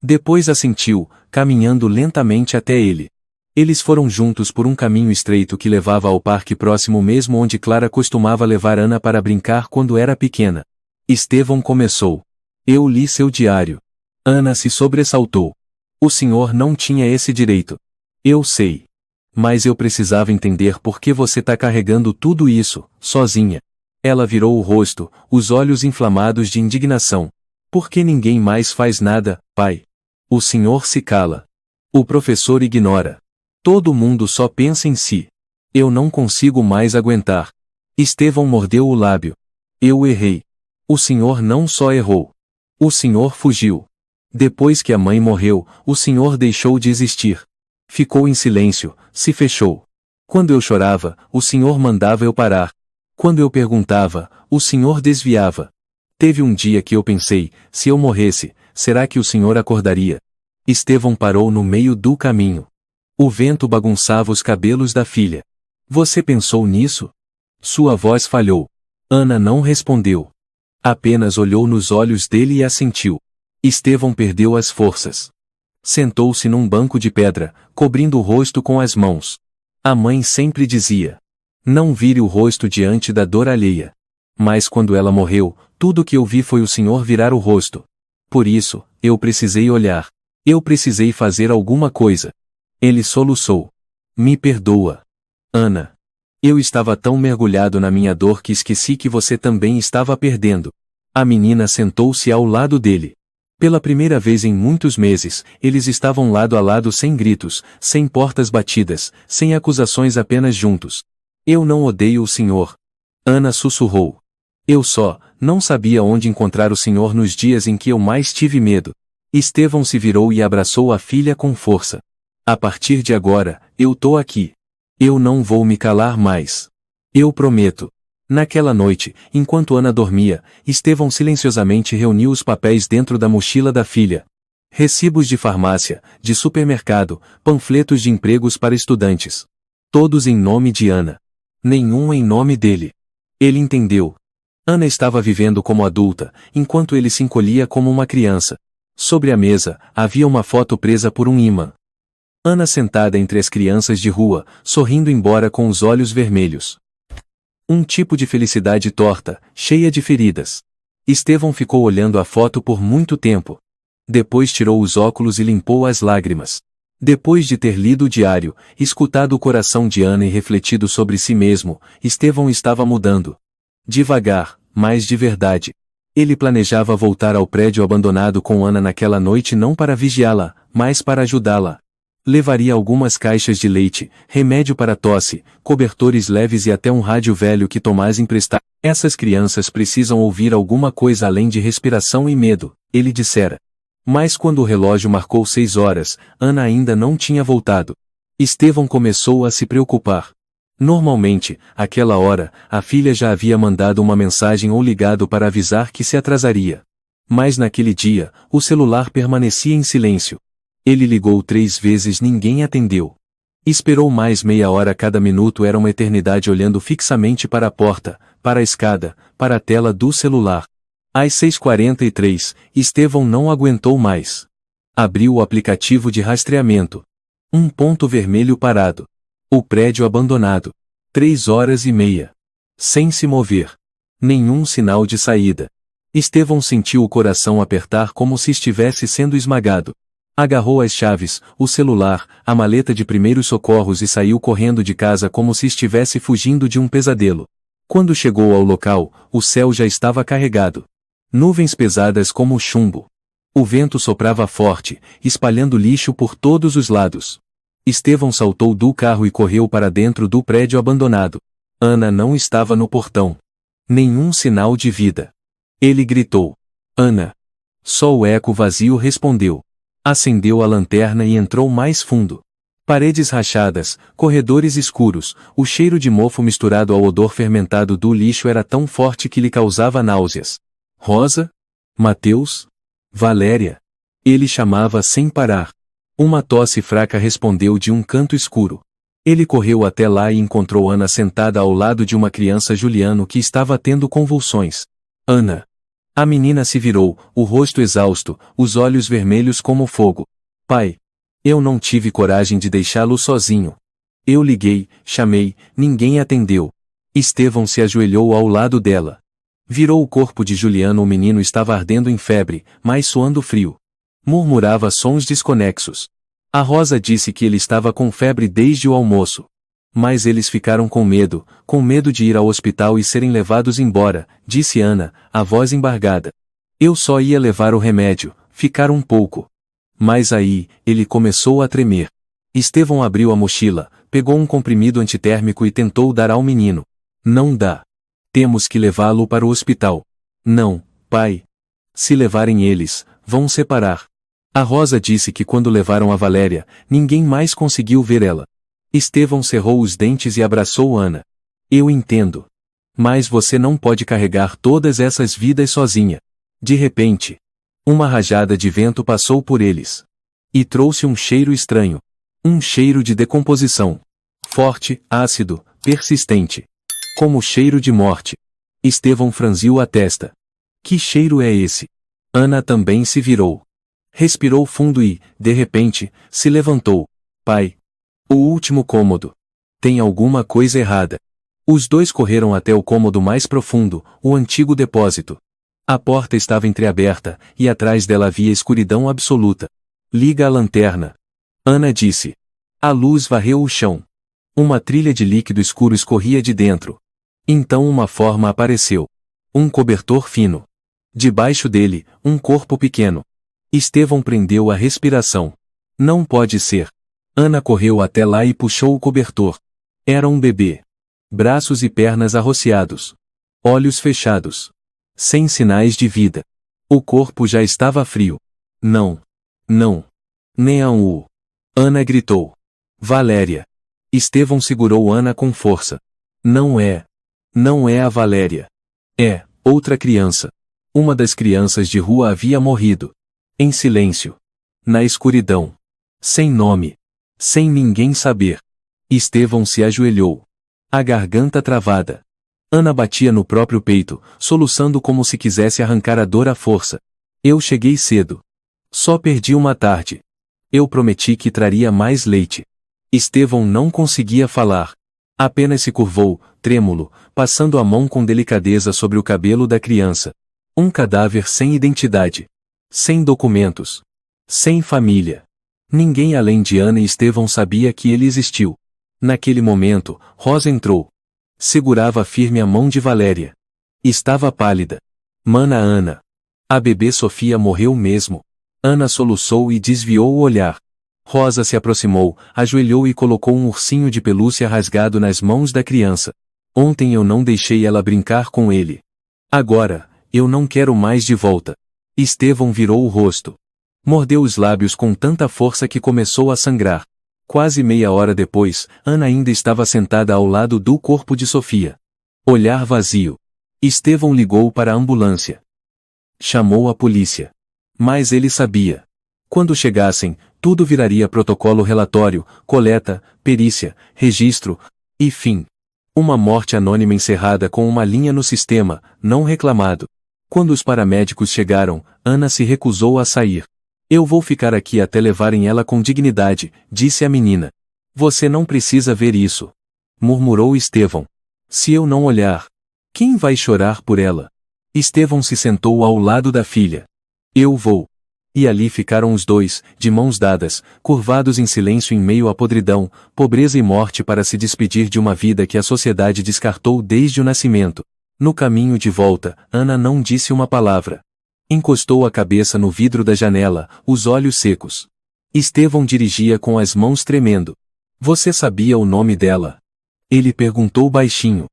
Depois assentiu, caminhando lentamente até ele. Eles foram juntos por um caminho estreito que levava ao parque próximo mesmo onde Clara costumava levar Ana para brincar quando era pequena. Estevão começou. Eu li seu diário. Ana se sobressaltou. O senhor não tinha esse direito. Eu sei. Mas eu precisava entender por que você está carregando tudo isso, sozinha. Ela virou o rosto, os olhos inflamados de indignação. Por que ninguém mais faz nada, pai? O senhor se cala. O professor ignora. Todo mundo só pensa em si. Eu não consigo mais aguentar. Estevão mordeu o lábio. Eu errei. O senhor não só errou. O senhor fugiu. Depois que a mãe morreu, o senhor deixou de existir. Ficou em silêncio, se fechou. Quando eu chorava, o senhor mandava eu parar. Quando eu perguntava, o senhor desviava. Teve um dia que eu pensei, se eu morresse, será que o senhor acordaria? Estevão parou no meio do caminho. O vento bagunçava os cabelos da filha. Você pensou nisso? Sua voz falhou. Ana não respondeu. Apenas olhou nos olhos dele e assentiu. Estevão perdeu as forças. Sentou-se num banco de pedra, cobrindo o rosto com as mãos. A mãe sempre dizia: não vire o rosto diante da dor alheia. Mas quando ela morreu, tudo que eu vi foi o senhor virar o rosto. Por isso, eu precisei olhar. Eu precisei fazer alguma coisa. Ele soluçou. Me perdoa. Ana. Eu estava tão mergulhado na minha dor que esqueci que você também estava perdendo. A menina sentou-se ao lado dele. Pela primeira vez em muitos meses, eles estavam lado a lado sem gritos, sem portas batidas, sem acusações apenas juntos. Eu não odeio o senhor. Ana sussurrou. Eu só, não sabia onde encontrar o senhor nos dias em que eu mais tive medo. Estevão se virou e abraçou a filha com força. A partir de agora, eu tô aqui. Eu não vou me calar mais. Eu prometo. Naquela noite, enquanto Ana dormia, Estevão silenciosamente reuniu os papéis dentro da mochila da filha. Recibos de farmácia, de supermercado, panfletos de empregos para estudantes. Todos em nome de Ana. Nenhum em nome dele. Ele entendeu. Ana estava vivendo como adulta, enquanto ele se encolhia como uma criança. Sobre a mesa, havia uma foto presa por um ímã. Ana sentada entre as crianças de rua, sorrindo embora com os olhos vermelhos. Um tipo de felicidade torta, cheia de feridas. Estevão ficou olhando a foto por muito tempo. Depois tirou os óculos e limpou as lágrimas. Depois de ter lido o diário, escutado o coração de Ana e refletido sobre si mesmo, Estevão estava mudando. Devagar, mas de verdade. Ele planejava voltar ao prédio abandonado com Ana naquela noite não para vigiá-la, mas para ajudá-la. Levaria algumas caixas de leite, remédio para tosse, cobertores leves e até um rádio velho que Tomás emprestara. Essas crianças precisam ouvir alguma coisa além de respiração e medo, ele dissera. Mas quando o relógio marcou 6 horas, Ana ainda não tinha voltado. Estevão começou a se preocupar. Normalmente, àquela hora, a filha já havia mandado uma mensagem ou ligado para avisar que se atrasaria. Mas naquele dia, o celular permanecia em silêncio. Ele ligou 3 vezes, ninguém atendeu. Esperou mais meia hora, cada minuto era uma eternidade olhando fixamente para a porta, para a escada, para a tela do celular. Às 6h43, Estevão não aguentou mais. Abriu o aplicativo de rastreamento. Um ponto vermelho parado. O prédio abandonado. 3h30. Sem se mover. Nenhum sinal de saída. Estevão sentiu o coração apertar como se estivesse sendo esmagado. Agarrou as chaves, o celular, a maleta de primeiros socorros e saiu correndo de casa como se estivesse fugindo de um pesadelo. Quando chegou ao local, o céu já estava carregado. Nuvens pesadas como chumbo. O vento soprava forte, espalhando lixo por todos os lados. Estevão saltou do carro e correu para dentro do prédio abandonado. Ana não estava no portão. Nenhum sinal de vida. Ele gritou: Ana! Só o eco vazio respondeu. Acendeu a lanterna e entrou mais fundo. Paredes rachadas, corredores escuros, o cheiro de mofo misturado ao odor fermentado do lixo era tão forte que lhe causava náuseas. Rosa? Mateus? Valéria? Ele chamava sem parar. Uma tosse fraca respondeu de um canto escuro. Ele correu até lá e encontrou Ana sentada ao lado de uma criança Juliano que estava tendo convulsões. Ana! A menina se virou, o rosto exausto, os olhos vermelhos como fogo. Pai! Eu não tive coragem de deixá-lo sozinho. Eu liguei, chamei, ninguém atendeu. Estevão se ajoelhou ao lado dela. Virou o corpo de Juliano. O menino estava ardendo em febre, mas suando frio. Murmurava sons desconexos. A Rosa disse que ele estava com febre desde o almoço. Mas eles ficaram com medo de ir ao hospital e serem levados embora, disse Ana, a voz embargada. Eu só ia levar o remédio, ficar um pouco. Mas aí, ele começou a tremer. Estevão abriu a mochila, pegou um comprimido antitérmico e tentou dar ao menino. Não dá. Temos que levá-lo para o hospital. Não, pai. Se levarem eles, vão separar. A Rosa disse que quando levaram a Valéria, ninguém mais conseguiu ver ela. Estevão cerrou os dentes e abraçou Ana. Eu entendo. Mas você não pode carregar todas essas vidas sozinha. De repente, uma rajada de vento passou por eles. E trouxe um cheiro estranho. Um cheiro de decomposição. Forte, ácido, persistente. Como o cheiro de morte. Estevão franziu a testa. Que cheiro é esse? Ana também se virou. Respirou fundo e, de repente, se levantou. Pai. O último cômodo. Tem alguma coisa errada. Os dois correram até o cômodo mais profundo, o antigo depósito. A porta estava entreaberta, e atrás dela havia escuridão absoluta. Liga a lanterna. Ana disse. A luz varreu o chão. Uma trilha de líquido escuro escorria de dentro. Então uma forma apareceu. Um cobertor fino. Debaixo dele, um corpo pequeno. Estevão prendeu a respiração. Não pode ser. Ana correu até lá e puxou o cobertor. Era um bebê. Braços e pernas arroceados. Olhos fechados. Sem sinais de vida. O corpo já estava frio. Não. Não. Não. Ana gritou. Valéria. Estevão segurou Ana com força. Não é. Não é a Valéria. É, outra criança. Uma das crianças de rua havia morrido. Em silêncio. Na escuridão. Sem nome. Sem ninguém saber. Estevão se ajoelhou. A garganta travada. Ana batia no próprio peito, soluçando como se quisesse arrancar a dor à força. Eu cheguei cedo. Só perdi uma tarde. Eu prometi que traria mais leite. Estevão não conseguia falar. Apenas se curvou, trêmulo, passando a mão com delicadeza sobre o cabelo da criança. Um cadáver sem identidade. Sem documentos. Sem família. Ninguém além de Ana e Estevão sabia que ele existiu. Naquele momento, Rosa entrou. Segurava firme a mão de Valéria. Estava pálida. Mana Ana. A bebê Sofia morreu mesmo. Ana soluçou e desviou o olhar. Rosa se aproximou, ajoelhou e colocou um ursinho de pelúcia rasgado nas mãos da criança. Ontem eu não deixei ela brincar com ele. Agora, eu não quero mais de volta. Estevão virou o rosto. Mordeu os lábios com tanta força que começou a sangrar. Quase meia hora depois, Ana ainda estava sentada ao lado do corpo de Sofia. Olhar vazio. Estevão ligou para a ambulância. Chamou a polícia. Mas ele sabia. Quando chegassem, tudo viraria protocolo relatório, coleta, perícia, registro, e fim. Uma morte anônima encerrada com uma linha no sistema, não reclamado. Quando os paramédicos chegaram, Ana se recusou a sair. Eu vou ficar aqui até levarem ela com dignidade, disse a menina. Você não precisa ver isso. Murmurou Estevão. Se eu não olhar, quem vai chorar por ela? Estevão se sentou ao lado da filha. Eu vou. E ali ficaram os dois, de mãos dadas, curvados em silêncio em meio à podridão, pobreza e morte para se despedir de uma vida que a sociedade descartou desde o nascimento. No caminho de volta, Ana não disse uma palavra. Encostou a cabeça no vidro da janela, os olhos secos. Estevão dirigia com as mãos tremendo. Você sabia o nome dela? Ele perguntou baixinho.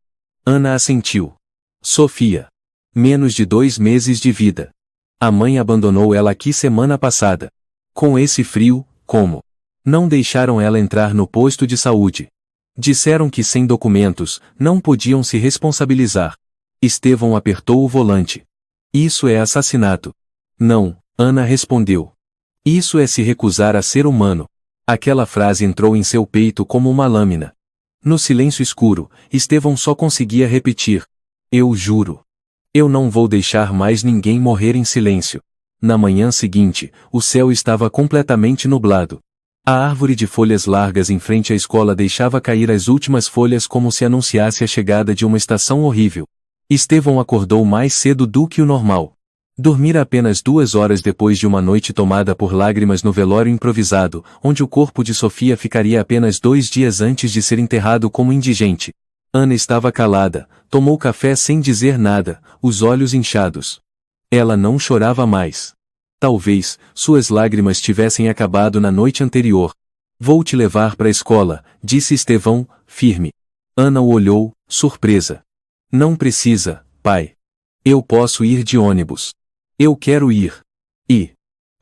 Ana assentiu. Sofia. Menos de 2 meses de vida. A mãe abandonou ela aqui semana passada. Com esse frio, como? Não deixaram ela entrar no posto de saúde. Disseram que sem documentos, não podiam se responsabilizar. Estevão apertou o volante. Isso é assassinato. Não, Ana respondeu. Isso é se recusar a ser humano. Aquela frase entrou em seu peito como uma lâmina. No silêncio escuro, Estevão só conseguia repetir. Eu juro. Eu não vou deixar mais ninguém morrer em silêncio. Na manhã seguinte, o céu estava completamente nublado. A árvore de folhas largas em frente à escola deixava cair as últimas folhas como se anunciasse a chegada de uma estação horrível. Estevão acordou mais cedo do que o normal. Dormira apenas 2 horas depois de uma noite tomada por lágrimas no velório improvisado, onde o corpo de Sofia ficaria apenas 2 dias antes de ser enterrado como indigente. Ana estava calada, tomou café sem dizer nada, os olhos inchados. Ela não chorava mais. Talvez, suas lágrimas tivessem acabado na noite anterior. Vou te levar para a escola, disse Estevão, firme. Ana o olhou, surpresa. Não precisa, pai. Eu posso ir de ônibus. Eu quero ir. E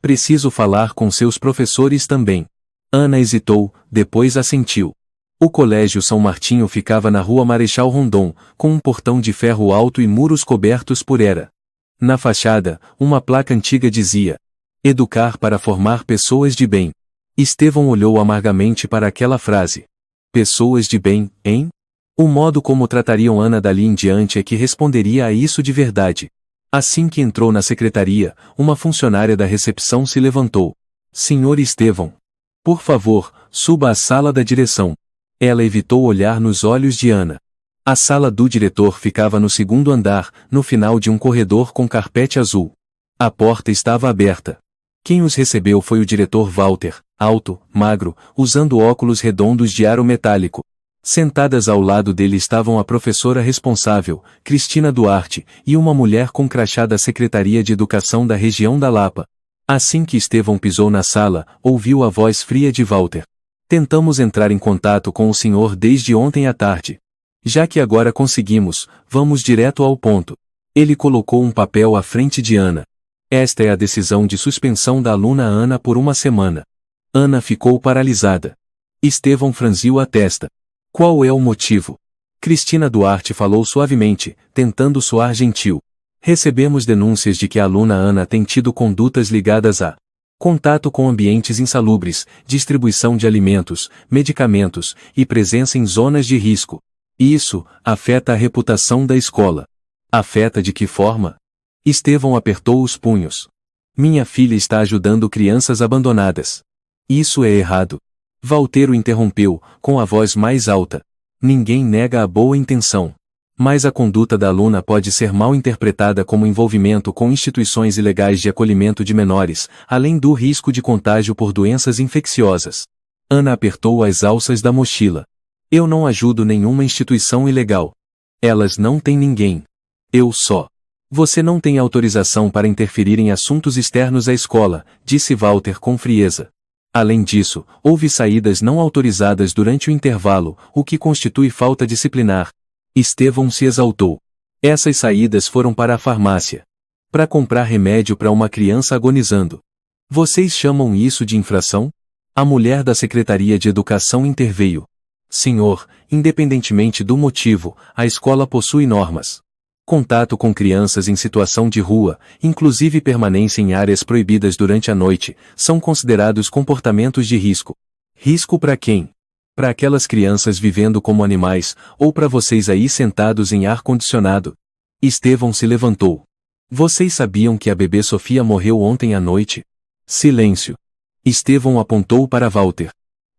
preciso falar com seus professores também. Ana hesitou, depois assentiu. O colégio São Martinho ficava na rua Marechal Rondon, com um portão de ferro alto e muros cobertos por era. Na fachada, uma placa antiga dizia: Educar para formar pessoas de bem. Estevão olhou amargamente para aquela frase. Pessoas de bem, hein? O modo como tratariam Ana dali em diante é que responderia a isso de verdade. Assim que entrou na secretaria, uma funcionária da recepção se levantou. Senhor Estevão. Por favor, suba à sala da direção. Ela evitou olhar nos olhos de Ana. A sala do diretor ficava no 2º andar, no final de um corredor com carpete azul. A porta estava aberta. Quem os recebeu foi o diretor Walter, alto, magro, usando óculos redondos de aro metálico. Sentadas ao lado dele estavam a professora responsável, Cristina Duarte, e uma mulher com crachá da Secretaria de Educação da região da Lapa. Assim que Estevão pisou na sala, ouviu a voz fria de Walter. Tentamos entrar em contato com o senhor desde ontem à tarde. Já que agora conseguimos, vamos direto ao ponto. Ele colocou um papel à frente de Ana. Esta é a decisão de suspensão da aluna Ana por 1 semana. Ana ficou paralisada. Estevão franziu a testa. Qual é o motivo? Cristina Duarte falou suavemente, tentando soar gentil. Recebemos denúncias de que a aluna Ana tem tido condutas ligadas a contato com ambientes insalubres, distribuição de alimentos, medicamentos e presença em zonas de risco. Isso afeta a reputação da escola. Afeta de que forma? Estevão apertou os punhos. Minha filha está ajudando crianças abandonadas. Isso é errado. Valteiro interrompeu, com a voz mais alta. Ninguém nega a boa intenção. Mas a conduta da aluna pode ser mal interpretada como envolvimento com instituições ilegais de acolhimento de menores, além do risco de contágio por doenças infecciosas. Ana apertou as alças da mochila. Eu não ajudo nenhuma instituição ilegal. Elas não têm ninguém. Eu só. Você não tem autorização para interferir em assuntos externos à escola, disse Walter com frieza. Além disso, houve saídas não autorizadas durante o intervalo, o que constitui falta disciplinar. Estevão se exaltou. Essas saídas foram para a farmácia. Para comprar remédio para uma criança agonizando. Vocês chamam isso de infração? A mulher da Secretaria de Educação interveio. Senhor, independentemente do motivo, a escola possui normas. Contato com crianças em situação de rua, inclusive permanência em áreas proibidas durante a noite, são considerados comportamentos de risco. Risco para quem? Para aquelas crianças vivendo como animais, ou para vocês aí sentados em ar-condicionado? Estevão se levantou. Vocês sabiam que a bebê Sofia morreu ontem à noite? Silêncio. Estevão apontou para Walter.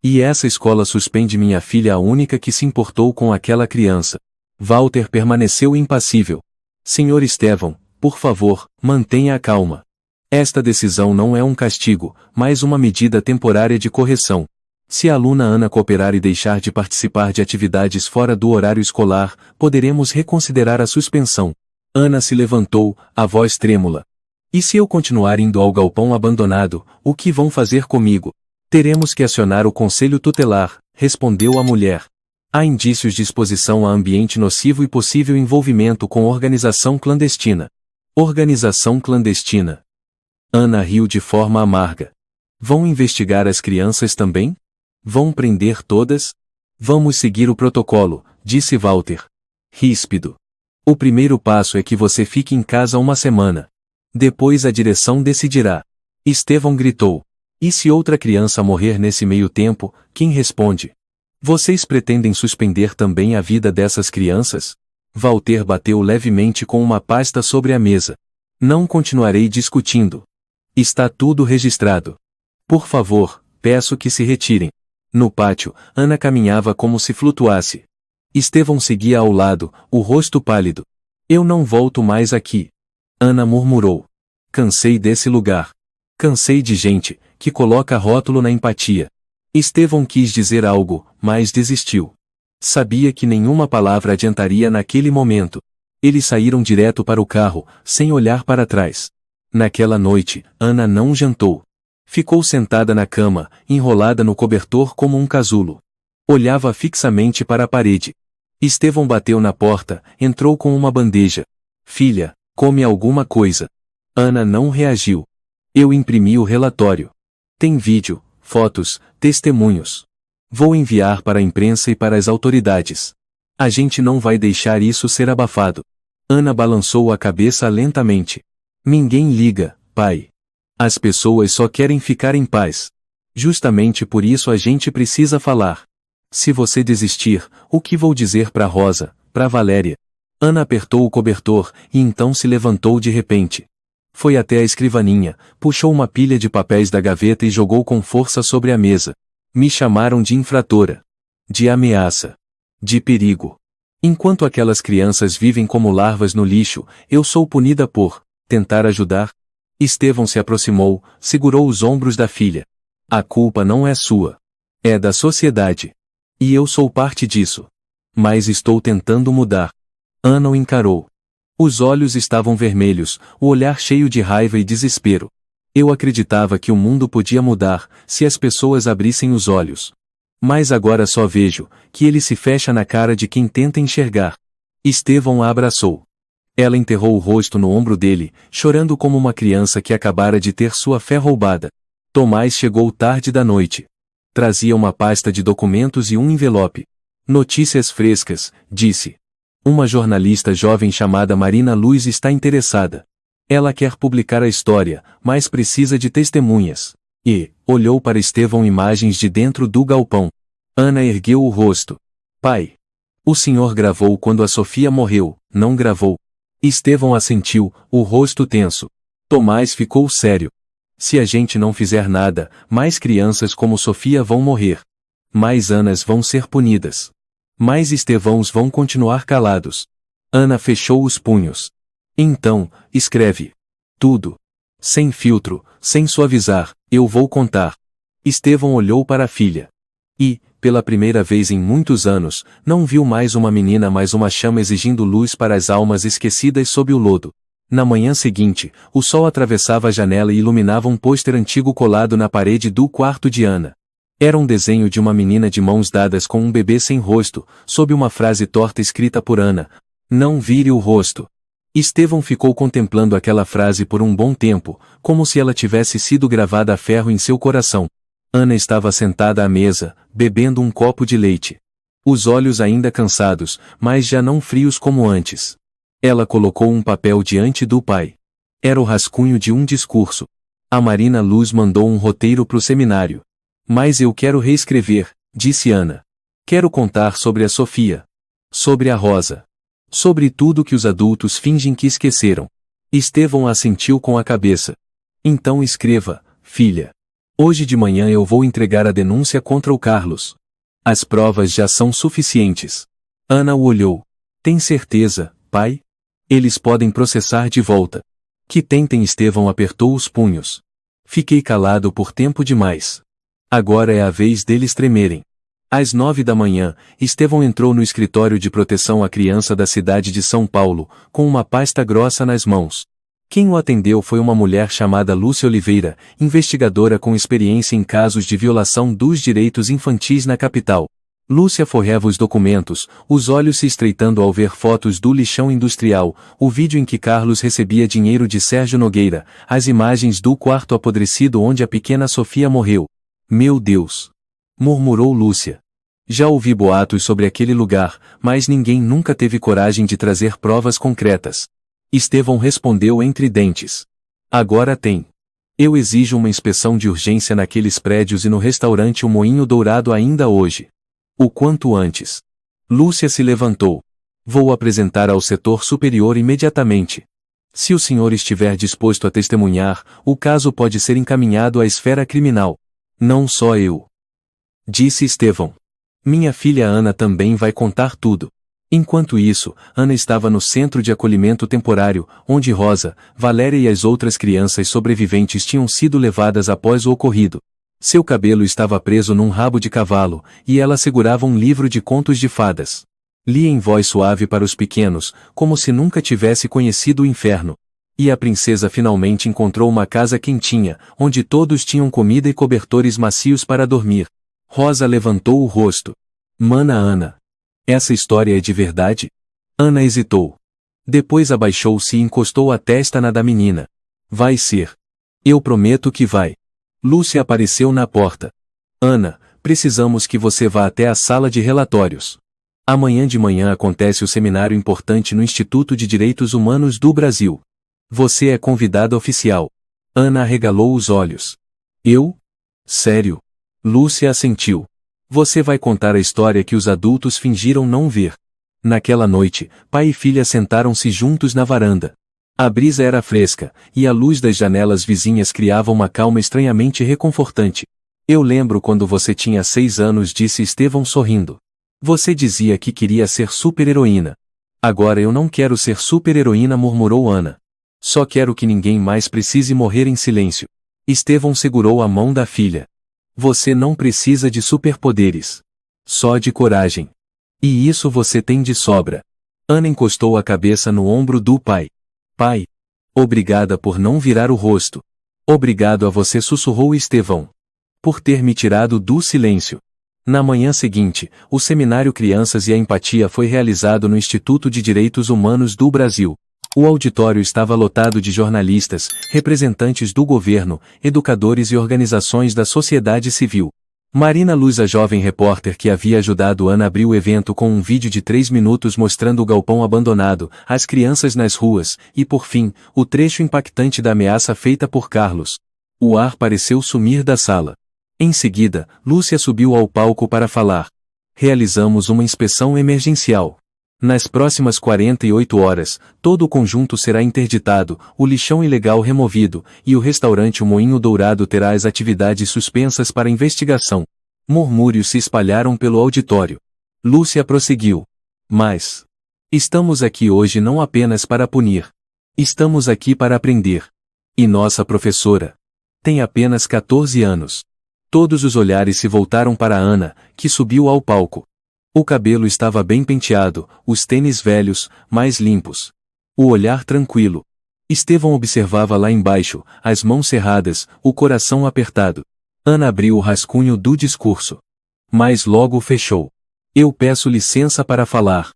E essa escola suspende minha filha, a única que se importou com aquela criança. Walter permaneceu impassível. Senhor Estevão, por favor, mantenha a calma. Esta decisão não é um castigo, mas uma medida temporária de correção. Se a aluna Ana cooperar e deixar de participar de atividades fora do horário escolar, poderemos reconsiderar a suspensão. Ana se levantou, a voz trêmula. E se eu continuar indo ao galpão abandonado, o que vão fazer comigo? Teremos que acionar o conselho tutelar, respondeu a mulher. Há indícios de exposição a ambiente nocivo e possível envolvimento com organização clandestina. Organização clandestina. Ana riu de forma amarga. Vão investigar as crianças também? Vão prender todas? Vamos seguir o protocolo, disse Walter. Ríspido. O primeiro passo é que você fique em casa uma semana. Depois a direção decidirá. Estevão gritou. E se outra criança morrer nesse meio tempo, quem responde? Vocês pretendem suspender também a vida dessas crianças? Walter bateu levemente com uma pasta sobre a mesa. Não continuarei discutindo. Está tudo registrado. Por favor, peço que se retirem. No pátio, Ana caminhava como se flutuasse. Estevão seguia ao lado, o rosto pálido. Eu não volto mais aqui. Ana murmurou. Cansei desse lugar. Cansei de gente que coloca rótulo na empatia. Estevão quis dizer algo, mas desistiu. Sabia que nenhuma palavra adiantaria naquele momento. Eles saíram direto para o carro, sem olhar para trás. Naquela noite, Ana não jantou. Ficou sentada na cama, enrolada no cobertor como um casulo. Olhava fixamente para a parede. Estevão bateu na porta, entrou com uma bandeja. Filha, come alguma coisa. Ana não reagiu. Eu imprimi o relatório. Tem vídeo, fotos, testemunhos. Vou enviar para a imprensa e para as autoridades. A gente não vai deixar isso ser abafado. Ana balançou a cabeça lentamente. Ninguém liga, pai. As pessoas só querem ficar em paz. Justamente por isso a gente precisa falar. Se você desistir, o que vou dizer para Rosa, para Valéria? Ana apertou o cobertor e então se levantou de repente. Foi até a escrivaninha, puxou uma pilha de papéis da gaveta e jogou com força sobre a mesa. Me chamaram de infratora. De ameaça. De perigo. Enquanto aquelas crianças vivem como larvas no lixo, eu sou punida por tentar ajudar? Estevão se aproximou, segurou os ombros da filha. A culpa não é sua. É da sociedade. E eu sou parte disso. Mas estou tentando mudar. Ana o encarou. Os olhos estavam vermelhos, o olhar cheio de raiva e desespero. Eu acreditava que o mundo podia mudar, se as pessoas abrissem os olhos. Mas agora só vejo que ele se fecha na cara de quem tenta enxergar. Estevão a abraçou. Ela enterrou o rosto no ombro dele, chorando como uma criança que acabara de ter sua fé roubada. Tomás chegou tarde da noite. Trazia uma pasta de documentos e um envelope. Notícias frescas, disse. Uma jornalista jovem chamada Marina Luz está interessada. Ela quer publicar a história, mas precisa de testemunhas. E, olhou para Estevão imagens de dentro do galpão. Ana ergueu o rosto. Pai. O senhor gravou quando a Sofia morreu, não gravou? Estevão assentiu, o rosto tenso. Tomás ficou sério. Se a gente não fizer nada, mais crianças como Sofia vão morrer. Mais Anas vão ser punidas. Mais Estevãos vão continuar calados. Ana fechou os punhos. Então, escreve. Tudo. Sem filtro, sem suavizar, eu vou contar. Estevão olhou para a filha. E, pela primeira vez em muitos anos, não viu mais uma menina mas uma chama exigindo luz para as almas esquecidas sob o lodo. Na manhã seguinte, o sol atravessava a janela e iluminava um pôster antigo colado na parede do quarto de Ana. Era um desenho de uma menina de mãos dadas com um bebê sem rosto, sob uma frase torta escrita por Ana. Não vire o rosto. Estevão ficou contemplando aquela frase por um bom tempo, como se ela tivesse sido gravada a ferro em seu coração. Ana estava sentada à mesa, bebendo um copo de leite. Os olhos ainda cansados, mas já não frios como antes. Ela colocou um papel diante do pai. Era o rascunho de um discurso. A Marina Luz mandou um roteiro para o seminário. Mas eu quero reescrever, disse Ana. Quero contar sobre a Sofia. Sobre a Rosa. Sobre tudo que os adultos fingem que esqueceram. Estevão assentiu com a cabeça. Então escreva, filha. Hoje de manhã eu vou entregar a denúncia contra o Carlos. As provas já são suficientes. Ana o olhou. Tem certeza, pai? Eles podem processar de volta. Que tentem. Estevão apertou os punhos. Fiquei calado por tempo demais. Agora é a vez deles tremerem. Às 9 da manhã, Estevão entrou no escritório de proteção à criança da cidade de São Paulo, com uma pasta grossa nas mãos. Quem o atendeu foi uma mulher chamada Lúcia Oliveira, investigadora com experiência em casos de violação dos direitos infantis na capital. Lúcia forreva os documentos, os olhos se estreitando ao ver fotos do lixão industrial, o vídeo em que Carlos recebia dinheiro de Sérgio Nogueira, as imagens do quarto apodrecido onde a pequena Sofia morreu. Meu Deus! Murmurou Lúcia. Já ouvi boatos sobre aquele lugar, mas ninguém nunca teve coragem de trazer provas concretas. Estevão respondeu entre dentes. Agora tem. Eu exijo uma inspeção de urgência naqueles prédios e no restaurante O Moinho Dourado ainda hoje. O quanto antes. Lúcia se levantou. Vou apresentar ao setor superior imediatamente. Se o senhor estiver disposto a testemunhar, o caso pode ser encaminhado à esfera criminal. Não só eu. Disse Estevão. Minha filha Ana também vai contar tudo. Enquanto isso, Ana estava no centro de acolhimento temporário, onde Rosa, Valéria e as outras crianças sobreviventes tinham sido levadas após o ocorrido. Seu cabelo estava preso num rabo de cavalo, e ela segurava um livro de contos de fadas. Lia em voz suave para os pequenos, como se nunca tivesse conhecido o inferno. E a princesa finalmente encontrou uma casa quentinha, onde todos tinham comida e cobertores macios para dormir. Rosa levantou o rosto. Mana Ana. Essa história é de verdade? Ana hesitou. Depois abaixou-se e encostou a testa na da menina. Vai ser. Eu prometo que vai. Lúcia apareceu na porta. Ana, precisamos que você vá até a sala de relatórios. Amanhã de manhã acontece o seminário importante no Instituto de Direitos Humanos do Brasil. Você é convidada oficial. Ana arregalou os olhos. Eu? Sério? Lúcia assentiu. Você vai contar a história que os adultos fingiram não ver. Naquela noite, pai e filha sentaram-se juntos na varanda. A brisa era fresca, e a luz das janelas vizinhas criava uma calma estranhamente reconfortante. Eu lembro quando você tinha 6 anos, disse Estevão sorrindo. Você dizia que queria ser super-heroína. Agora eu não quero ser super-heroína, murmurou Ana. Só quero que ninguém mais precise morrer em silêncio. Estevão segurou a mão da filha. Você não precisa de superpoderes. Só de coragem. E isso você tem de sobra. Ana encostou a cabeça no ombro do pai. Pai. Obrigada por não virar o rosto. Obrigado a você, sussurrou Estevão. Por ter me tirado do silêncio. Na manhã seguinte, o seminário Crianças e a Empatia foi realizado no Instituto de Direitos Humanos do Brasil. O auditório estava lotado de jornalistas, representantes do governo, educadores e organizações da sociedade civil. Marina Luz, a jovem repórter que havia ajudado Ana, abriu o evento com um vídeo de 3 minutos mostrando o galpão abandonado, as crianças nas ruas, e por fim, o trecho impactante da ameaça feita por Carlos. O ar pareceu sumir da sala. Em seguida, Lúcia subiu ao palco para falar. Realizamos uma inspeção emergencial. Nas próximas 48 horas, todo o conjunto será interditado, o lixão ilegal removido, e o restaurante O Moinho Dourado terá as atividades suspensas para investigação. Murmúrios se espalharam pelo auditório. Lúcia prosseguiu. Mas estamos aqui hoje não apenas para punir. Estamos aqui para aprender. E nossa professora tem apenas 14 anos. Todos os olhares se voltaram para Ana, que subiu ao palco. O cabelo estava bem penteado, os tênis velhos, mais limpos. O olhar tranquilo. Estevão observava lá embaixo, as mãos cerradas, o coração apertado. Ana abriu o rascunho do discurso. Mas logo fechou. Eu peço licença para falar.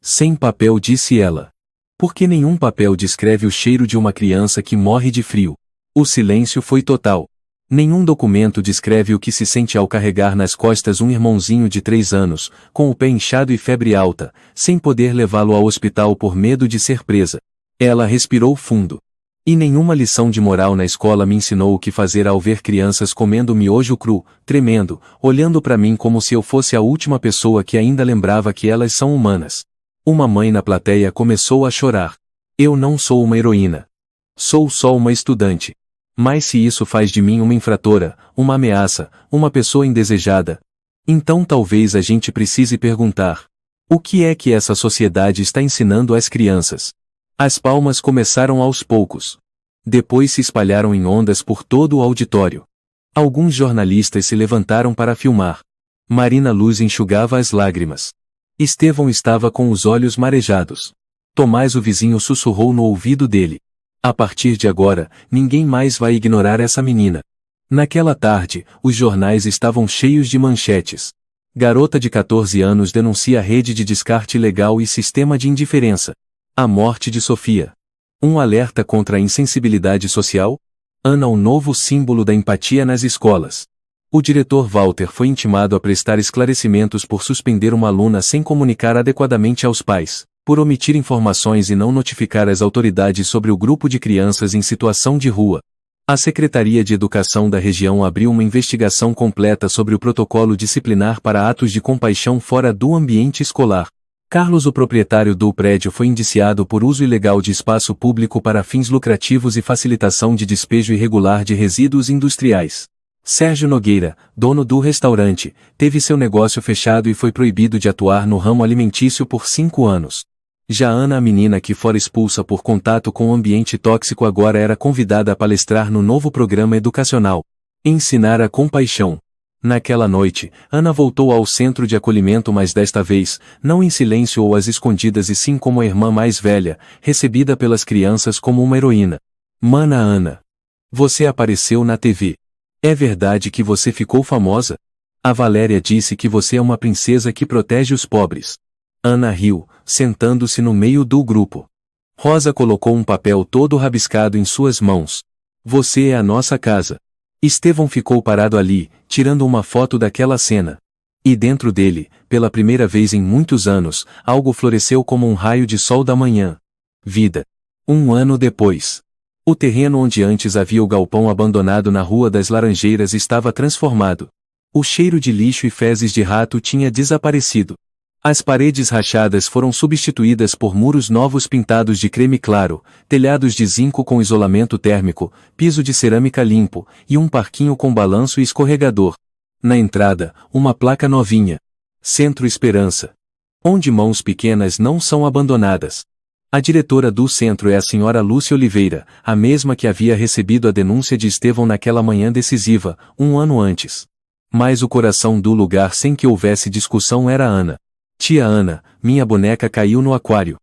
Sem papel, disse ela. Porque nenhum papel descreve o cheiro de uma criança que morre de frio. O silêncio foi total. Nenhum documento descreve o que se sente ao carregar nas costas um irmãozinho de 3 anos, com o pé inchado e febre alta, sem poder levá-lo ao hospital por medo de ser presa. Ela respirou fundo. E nenhuma lição de moral na escola me ensinou o que fazer ao ver crianças comendo miojo cru, tremendo, olhando para mim como se eu fosse a última pessoa que ainda lembrava que elas são humanas. Uma mãe na plateia começou a chorar. Eu não sou uma heroína. Sou só uma estudante. Mas se isso faz de mim uma infratora, uma ameaça, uma pessoa indesejada, então talvez a gente precise perguntar: o que é que essa sociedade está ensinando às crianças? As palmas começaram aos poucos. Depois se espalharam em ondas por todo o auditório. Alguns jornalistas se levantaram para filmar. Marina Luz enxugava as lágrimas. Estevão estava com os olhos marejados. Tomás, o vizinho, sussurrou no ouvido dele. A partir de agora, ninguém mais vai ignorar essa menina. Naquela tarde, os jornais estavam cheios de manchetes. Garota de 14 anos denuncia rede de descarte ilegal e sistema de indiferença. A morte de Sofia. Um alerta contra a insensibilidade social? Ana, o novo símbolo da empatia nas escolas. O diretor Walter foi intimado a prestar esclarecimentos por suspender uma aluna sem comunicar adequadamente aos pais, por omitir informações e não notificar as autoridades sobre o grupo de crianças em situação de rua. A Secretaria de Educação da região abriu uma investigação completa sobre o protocolo disciplinar para atos de compaixão fora do ambiente escolar. Carlos, o proprietário do prédio, foi indiciado por uso ilegal de espaço público para fins lucrativos e facilitação de despejo irregular de resíduos industriais. Sérgio Nogueira, dono do restaurante, teve seu negócio fechado e foi proibido de atuar no ramo alimentício por 5 anos. Já Ana, a menina que fora expulsa por contato com o ambiente tóxico, agora era convidada a palestrar no novo programa educacional. Ensinar a compaixão. Naquela noite, Ana voltou ao centro de acolhimento, mas desta vez, não em silêncio ou às escondidas, e sim como a irmã mais velha, recebida pelas crianças como uma heroína. Mana Ana. Você apareceu na TV. É verdade que você ficou famosa? A Valéria disse que você é uma princesa que protege os pobres. Ana riu, sentando-se no meio do grupo. Rosa colocou um papel todo rabiscado em suas mãos. Você é a nossa casa. Estevão ficou parado ali, tirando uma foto daquela cena. E dentro dele, pela primeira vez em muitos anos, algo floresceu como um raio de sol da manhã. Vida. 1 ano depois. O terreno onde antes havia o galpão abandonado na Rua das Laranjeiras estava transformado. O cheiro de lixo e fezes de rato tinha desaparecido. As paredes rachadas foram substituídas por muros novos pintados de creme claro, telhados de zinco com isolamento térmico, piso de cerâmica limpo, e um parquinho com balanço e escorregador. Na entrada, uma placa novinha. Centro Esperança. Onde mãos pequenas não são abandonadas. A diretora do centro é a senhora Lúcia Oliveira, a mesma que havia recebido a denúncia de Estevão naquela manhã decisiva, 1 ano antes. Mas o coração do lugar, sem que houvesse discussão, era Ana. Tia Ana, minha boneca caiu no aquário.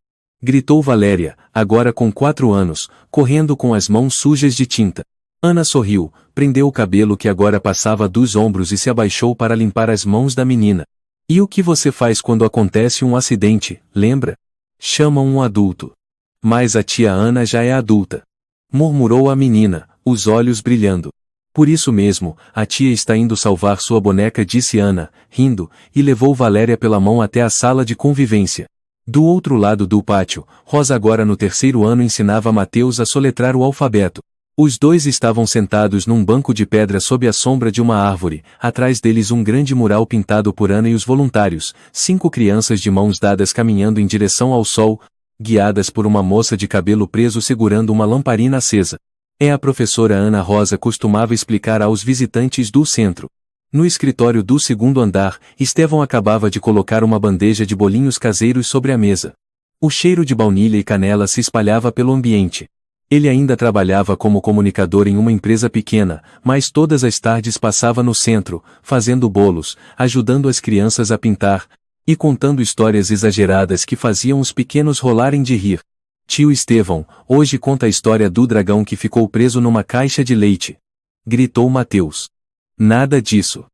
Gritou Valéria, agora com 4 anos, correndo com as mãos sujas de tinta. Ana sorriu, prendeu o cabelo que agora passava dos ombros e se abaixou para limpar as mãos da menina. E o que você faz quando acontece um acidente, lembra? Chama um adulto. Mas a tia Ana já é adulta. Murmurou a menina, os olhos brilhando. Por isso mesmo, a tia está indo salvar sua boneca, disse Ana, rindo, e levou Valéria pela mão até a sala de convivência. Do outro lado do pátio, Rosa, agora no 3º ano, ensinava Mateus a soletrar o alfabeto. Os dois estavam sentados num banco de pedra sob a sombra de uma árvore, atrás deles um grande mural pintado por Ana e os voluntários, 5 crianças de mãos dadas caminhando em direção ao sol, guiadas por uma moça de cabelo preso segurando uma lamparina acesa. É a professora Ana Rosa costumava explicar aos visitantes do centro. No escritório do 2º andar, Estevão acabava de colocar uma bandeja de bolinhos caseiros sobre a mesa. O cheiro de baunilha e canela se espalhava pelo ambiente. Ele ainda trabalhava como comunicador em uma empresa pequena, mas todas as tardes passava no centro, fazendo bolos, ajudando as crianças a pintar, e contando histórias exageradas que faziam os pequenos rolarem de rir. Tio Estevão, hoje conta a história do dragão que ficou preso numa caixa de leite. Gritou Mateus. Nada disso.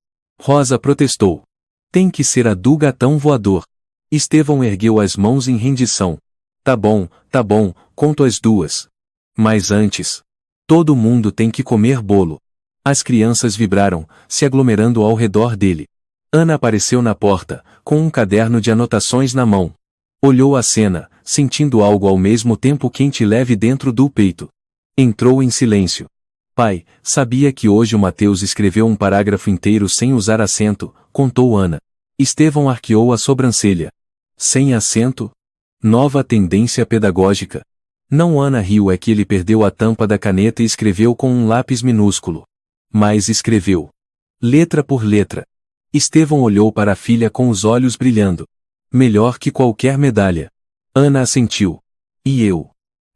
Rosa protestou. Tem que ser a do gatão voador. Estevão ergueu as mãos em rendição. Tá bom, conto as 2. Mas antes, todo mundo tem que comer bolo. As crianças vibraram, se aglomerando ao redor dele. Ana apareceu na porta, com um caderno de anotações na mão. Olhou a cena, sentindo algo ao mesmo tempo quente e leve dentro do peito. Entrou em silêncio. Pai, sabia que hoje o Mateus escreveu um parágrafo inteiro sem usar acento, contou Ana. Estevão arqueou a sobrancelha. Sem acento? Nova tendência pedagógica. Não, Ana riu, é que ele perdeu a tampa da caneta e escreveu com um lápis minúsculo. Mas escreveu. Letra por letra. Estevão olhou para a filha com os olhos brilhando. Melhor que qualquer medalha. Ana assentiu. E eu?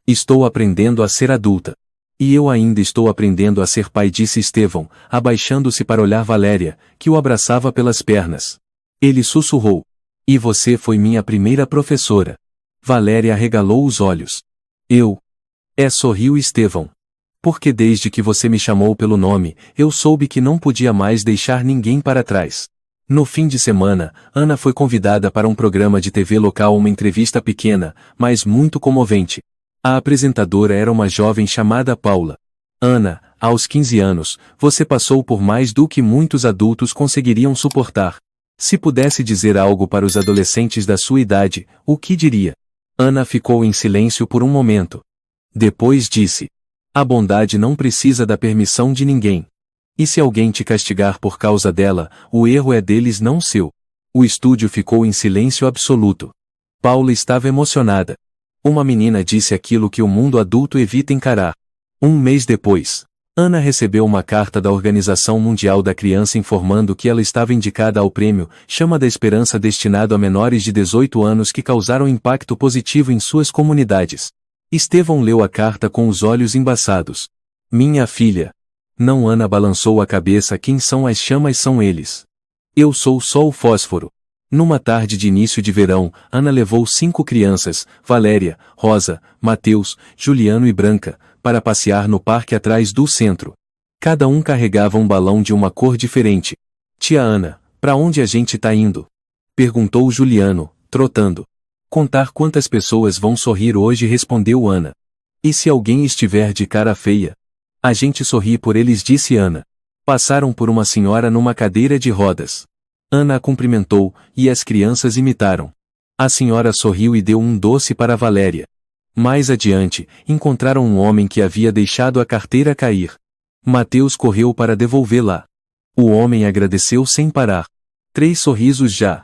Estou aprendendo a ser adulta. E eu ainda estou aprendendo a ser pai, disse Estevão, abaixando-se para olhar Valéria, que o abraçava pelas pernas. Ele sussurrou. E você foi minha primeira professora. Valéria arregalou os olhos. Sorriu Estevão. Porque desde que você me chamou pelo nome, eu soube que não podia mais deixar ninguém para trás. No fim de semana, Ana foi convidada para um programa de TV local, uma entrevista pequena, mas muito comovente. A apresentadora era uma jovem chamada Paula. Ana, aos 15 anos, você passou por mais do que muitos adultos conseguiriam suportar. Se pudesse dizer algo para os adolescentes da sua idade, o que diria? Ana ficou em silêncio por um momento. Depois disse: a bondade não precisa da permissão de ninguém. E se alguém te castigar por causa dela, o erro é deles, não seu. O estúdio ficou em silêncio absoluto. Paula estava emocionada. Uma menina disse aquilo que o mundo adulto evita encarar. Um mês depois, Ana recebeu uma carta da Organização Mundial da Criança informando que ela estava indicada ao prêmio Chama da Esperança, destinado a menores de 18 anos que causaram impacto positivo em suas comunidades. Estevão leu a carta com os olhos embaçados. Minha filha. Não, Ana balançou a cabeça. Quem são as chamas? São eles. Eu sou só o fósforo. Numa tarde de início de verão, Ana levou 5 crianças, Valéria, Rosa, Mateus, Juliano e Branca, para passear no parque atrás do centro. Cada um carregava um balão de uma cor diferente. Tia Ana, para onde a gente tá indo? Perguntou Juliano, trotando. Contar quantas pessoas vão sorrir hoje, respondeu Ana. E se alguém estiver de cara feia? A gente sorri por eles, disse Ana. Passaram por uma senhora numa cadeira de rodas. Ana a cumprimentou, e as crianças imitaram. A senhora sorriu e deu um doce para Valéria. Mais adiante, encontraram um homem que havia deixado a carteira cair. Mateus correu para devolvê-la. O homem agradeceu sem parar. 3 sorrisos já!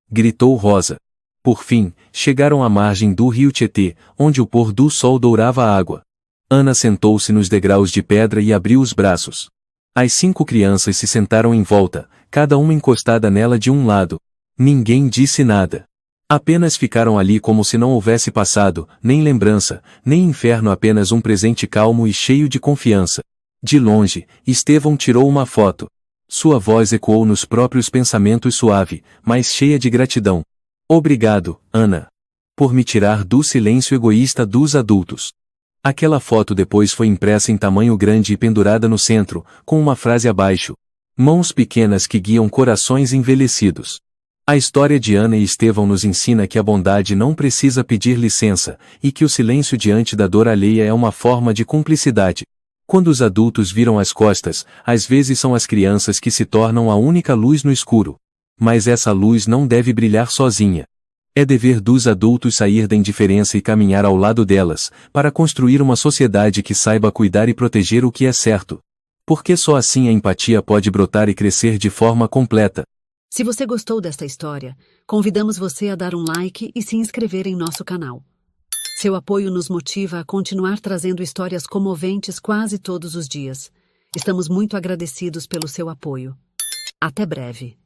Gritou Rosa. Por fim, chegaram à margem do rio Tietê, onde o pôr do sol dourava a água. Ana sentou-se nos degraus de pedra e abriu os braços. As 5 crianças se sentaram em volta, cada uma encostada nela de um lado. Ninguém disse nada. Apenas ficaram ali como se não houvesse passado, nem lembrança, nem inferno, apenas um presente calmo e cheio de confiança. De longe, Estevão tirou uma foto. Sua voz ecoou nos próprios pensamentos, suave, mas cheia de gratidão. Obrigado, Ana. Por me tirar do silêncio egoísta dos adultos. Aquela foto depois foi impressa em tamanho grande e pendurada no centro, com uma frase abaixo: mãos pequenas que guiam corações envelhecidos. A história de Ana e Estevão nos ensina que a bondade não precisa pedir licença, e que o silêncio diante da dor alheia é uma forma de cumplicidade. Quando os adultos viram as costas, às vezes são as crianças que se tornam a única luz no escuro. Mas essa luz não deve brilhar sozinha. É dever dos adultos sair da indiferença e caminhar ao lado delas, para construir uma sociedade que saiba cuidar e proteger o que é certo. Porque só assim a empatia pode brotar e crescer de forma completa. Se você gostou desta história, convidamos você a dar um like e se inscrever em nosso canal. Seu apoio nos motiva a continuar trazendo histórias comoventes quase todos os dias. Estamos muito agradecidos pelo seu apoio. Até breve.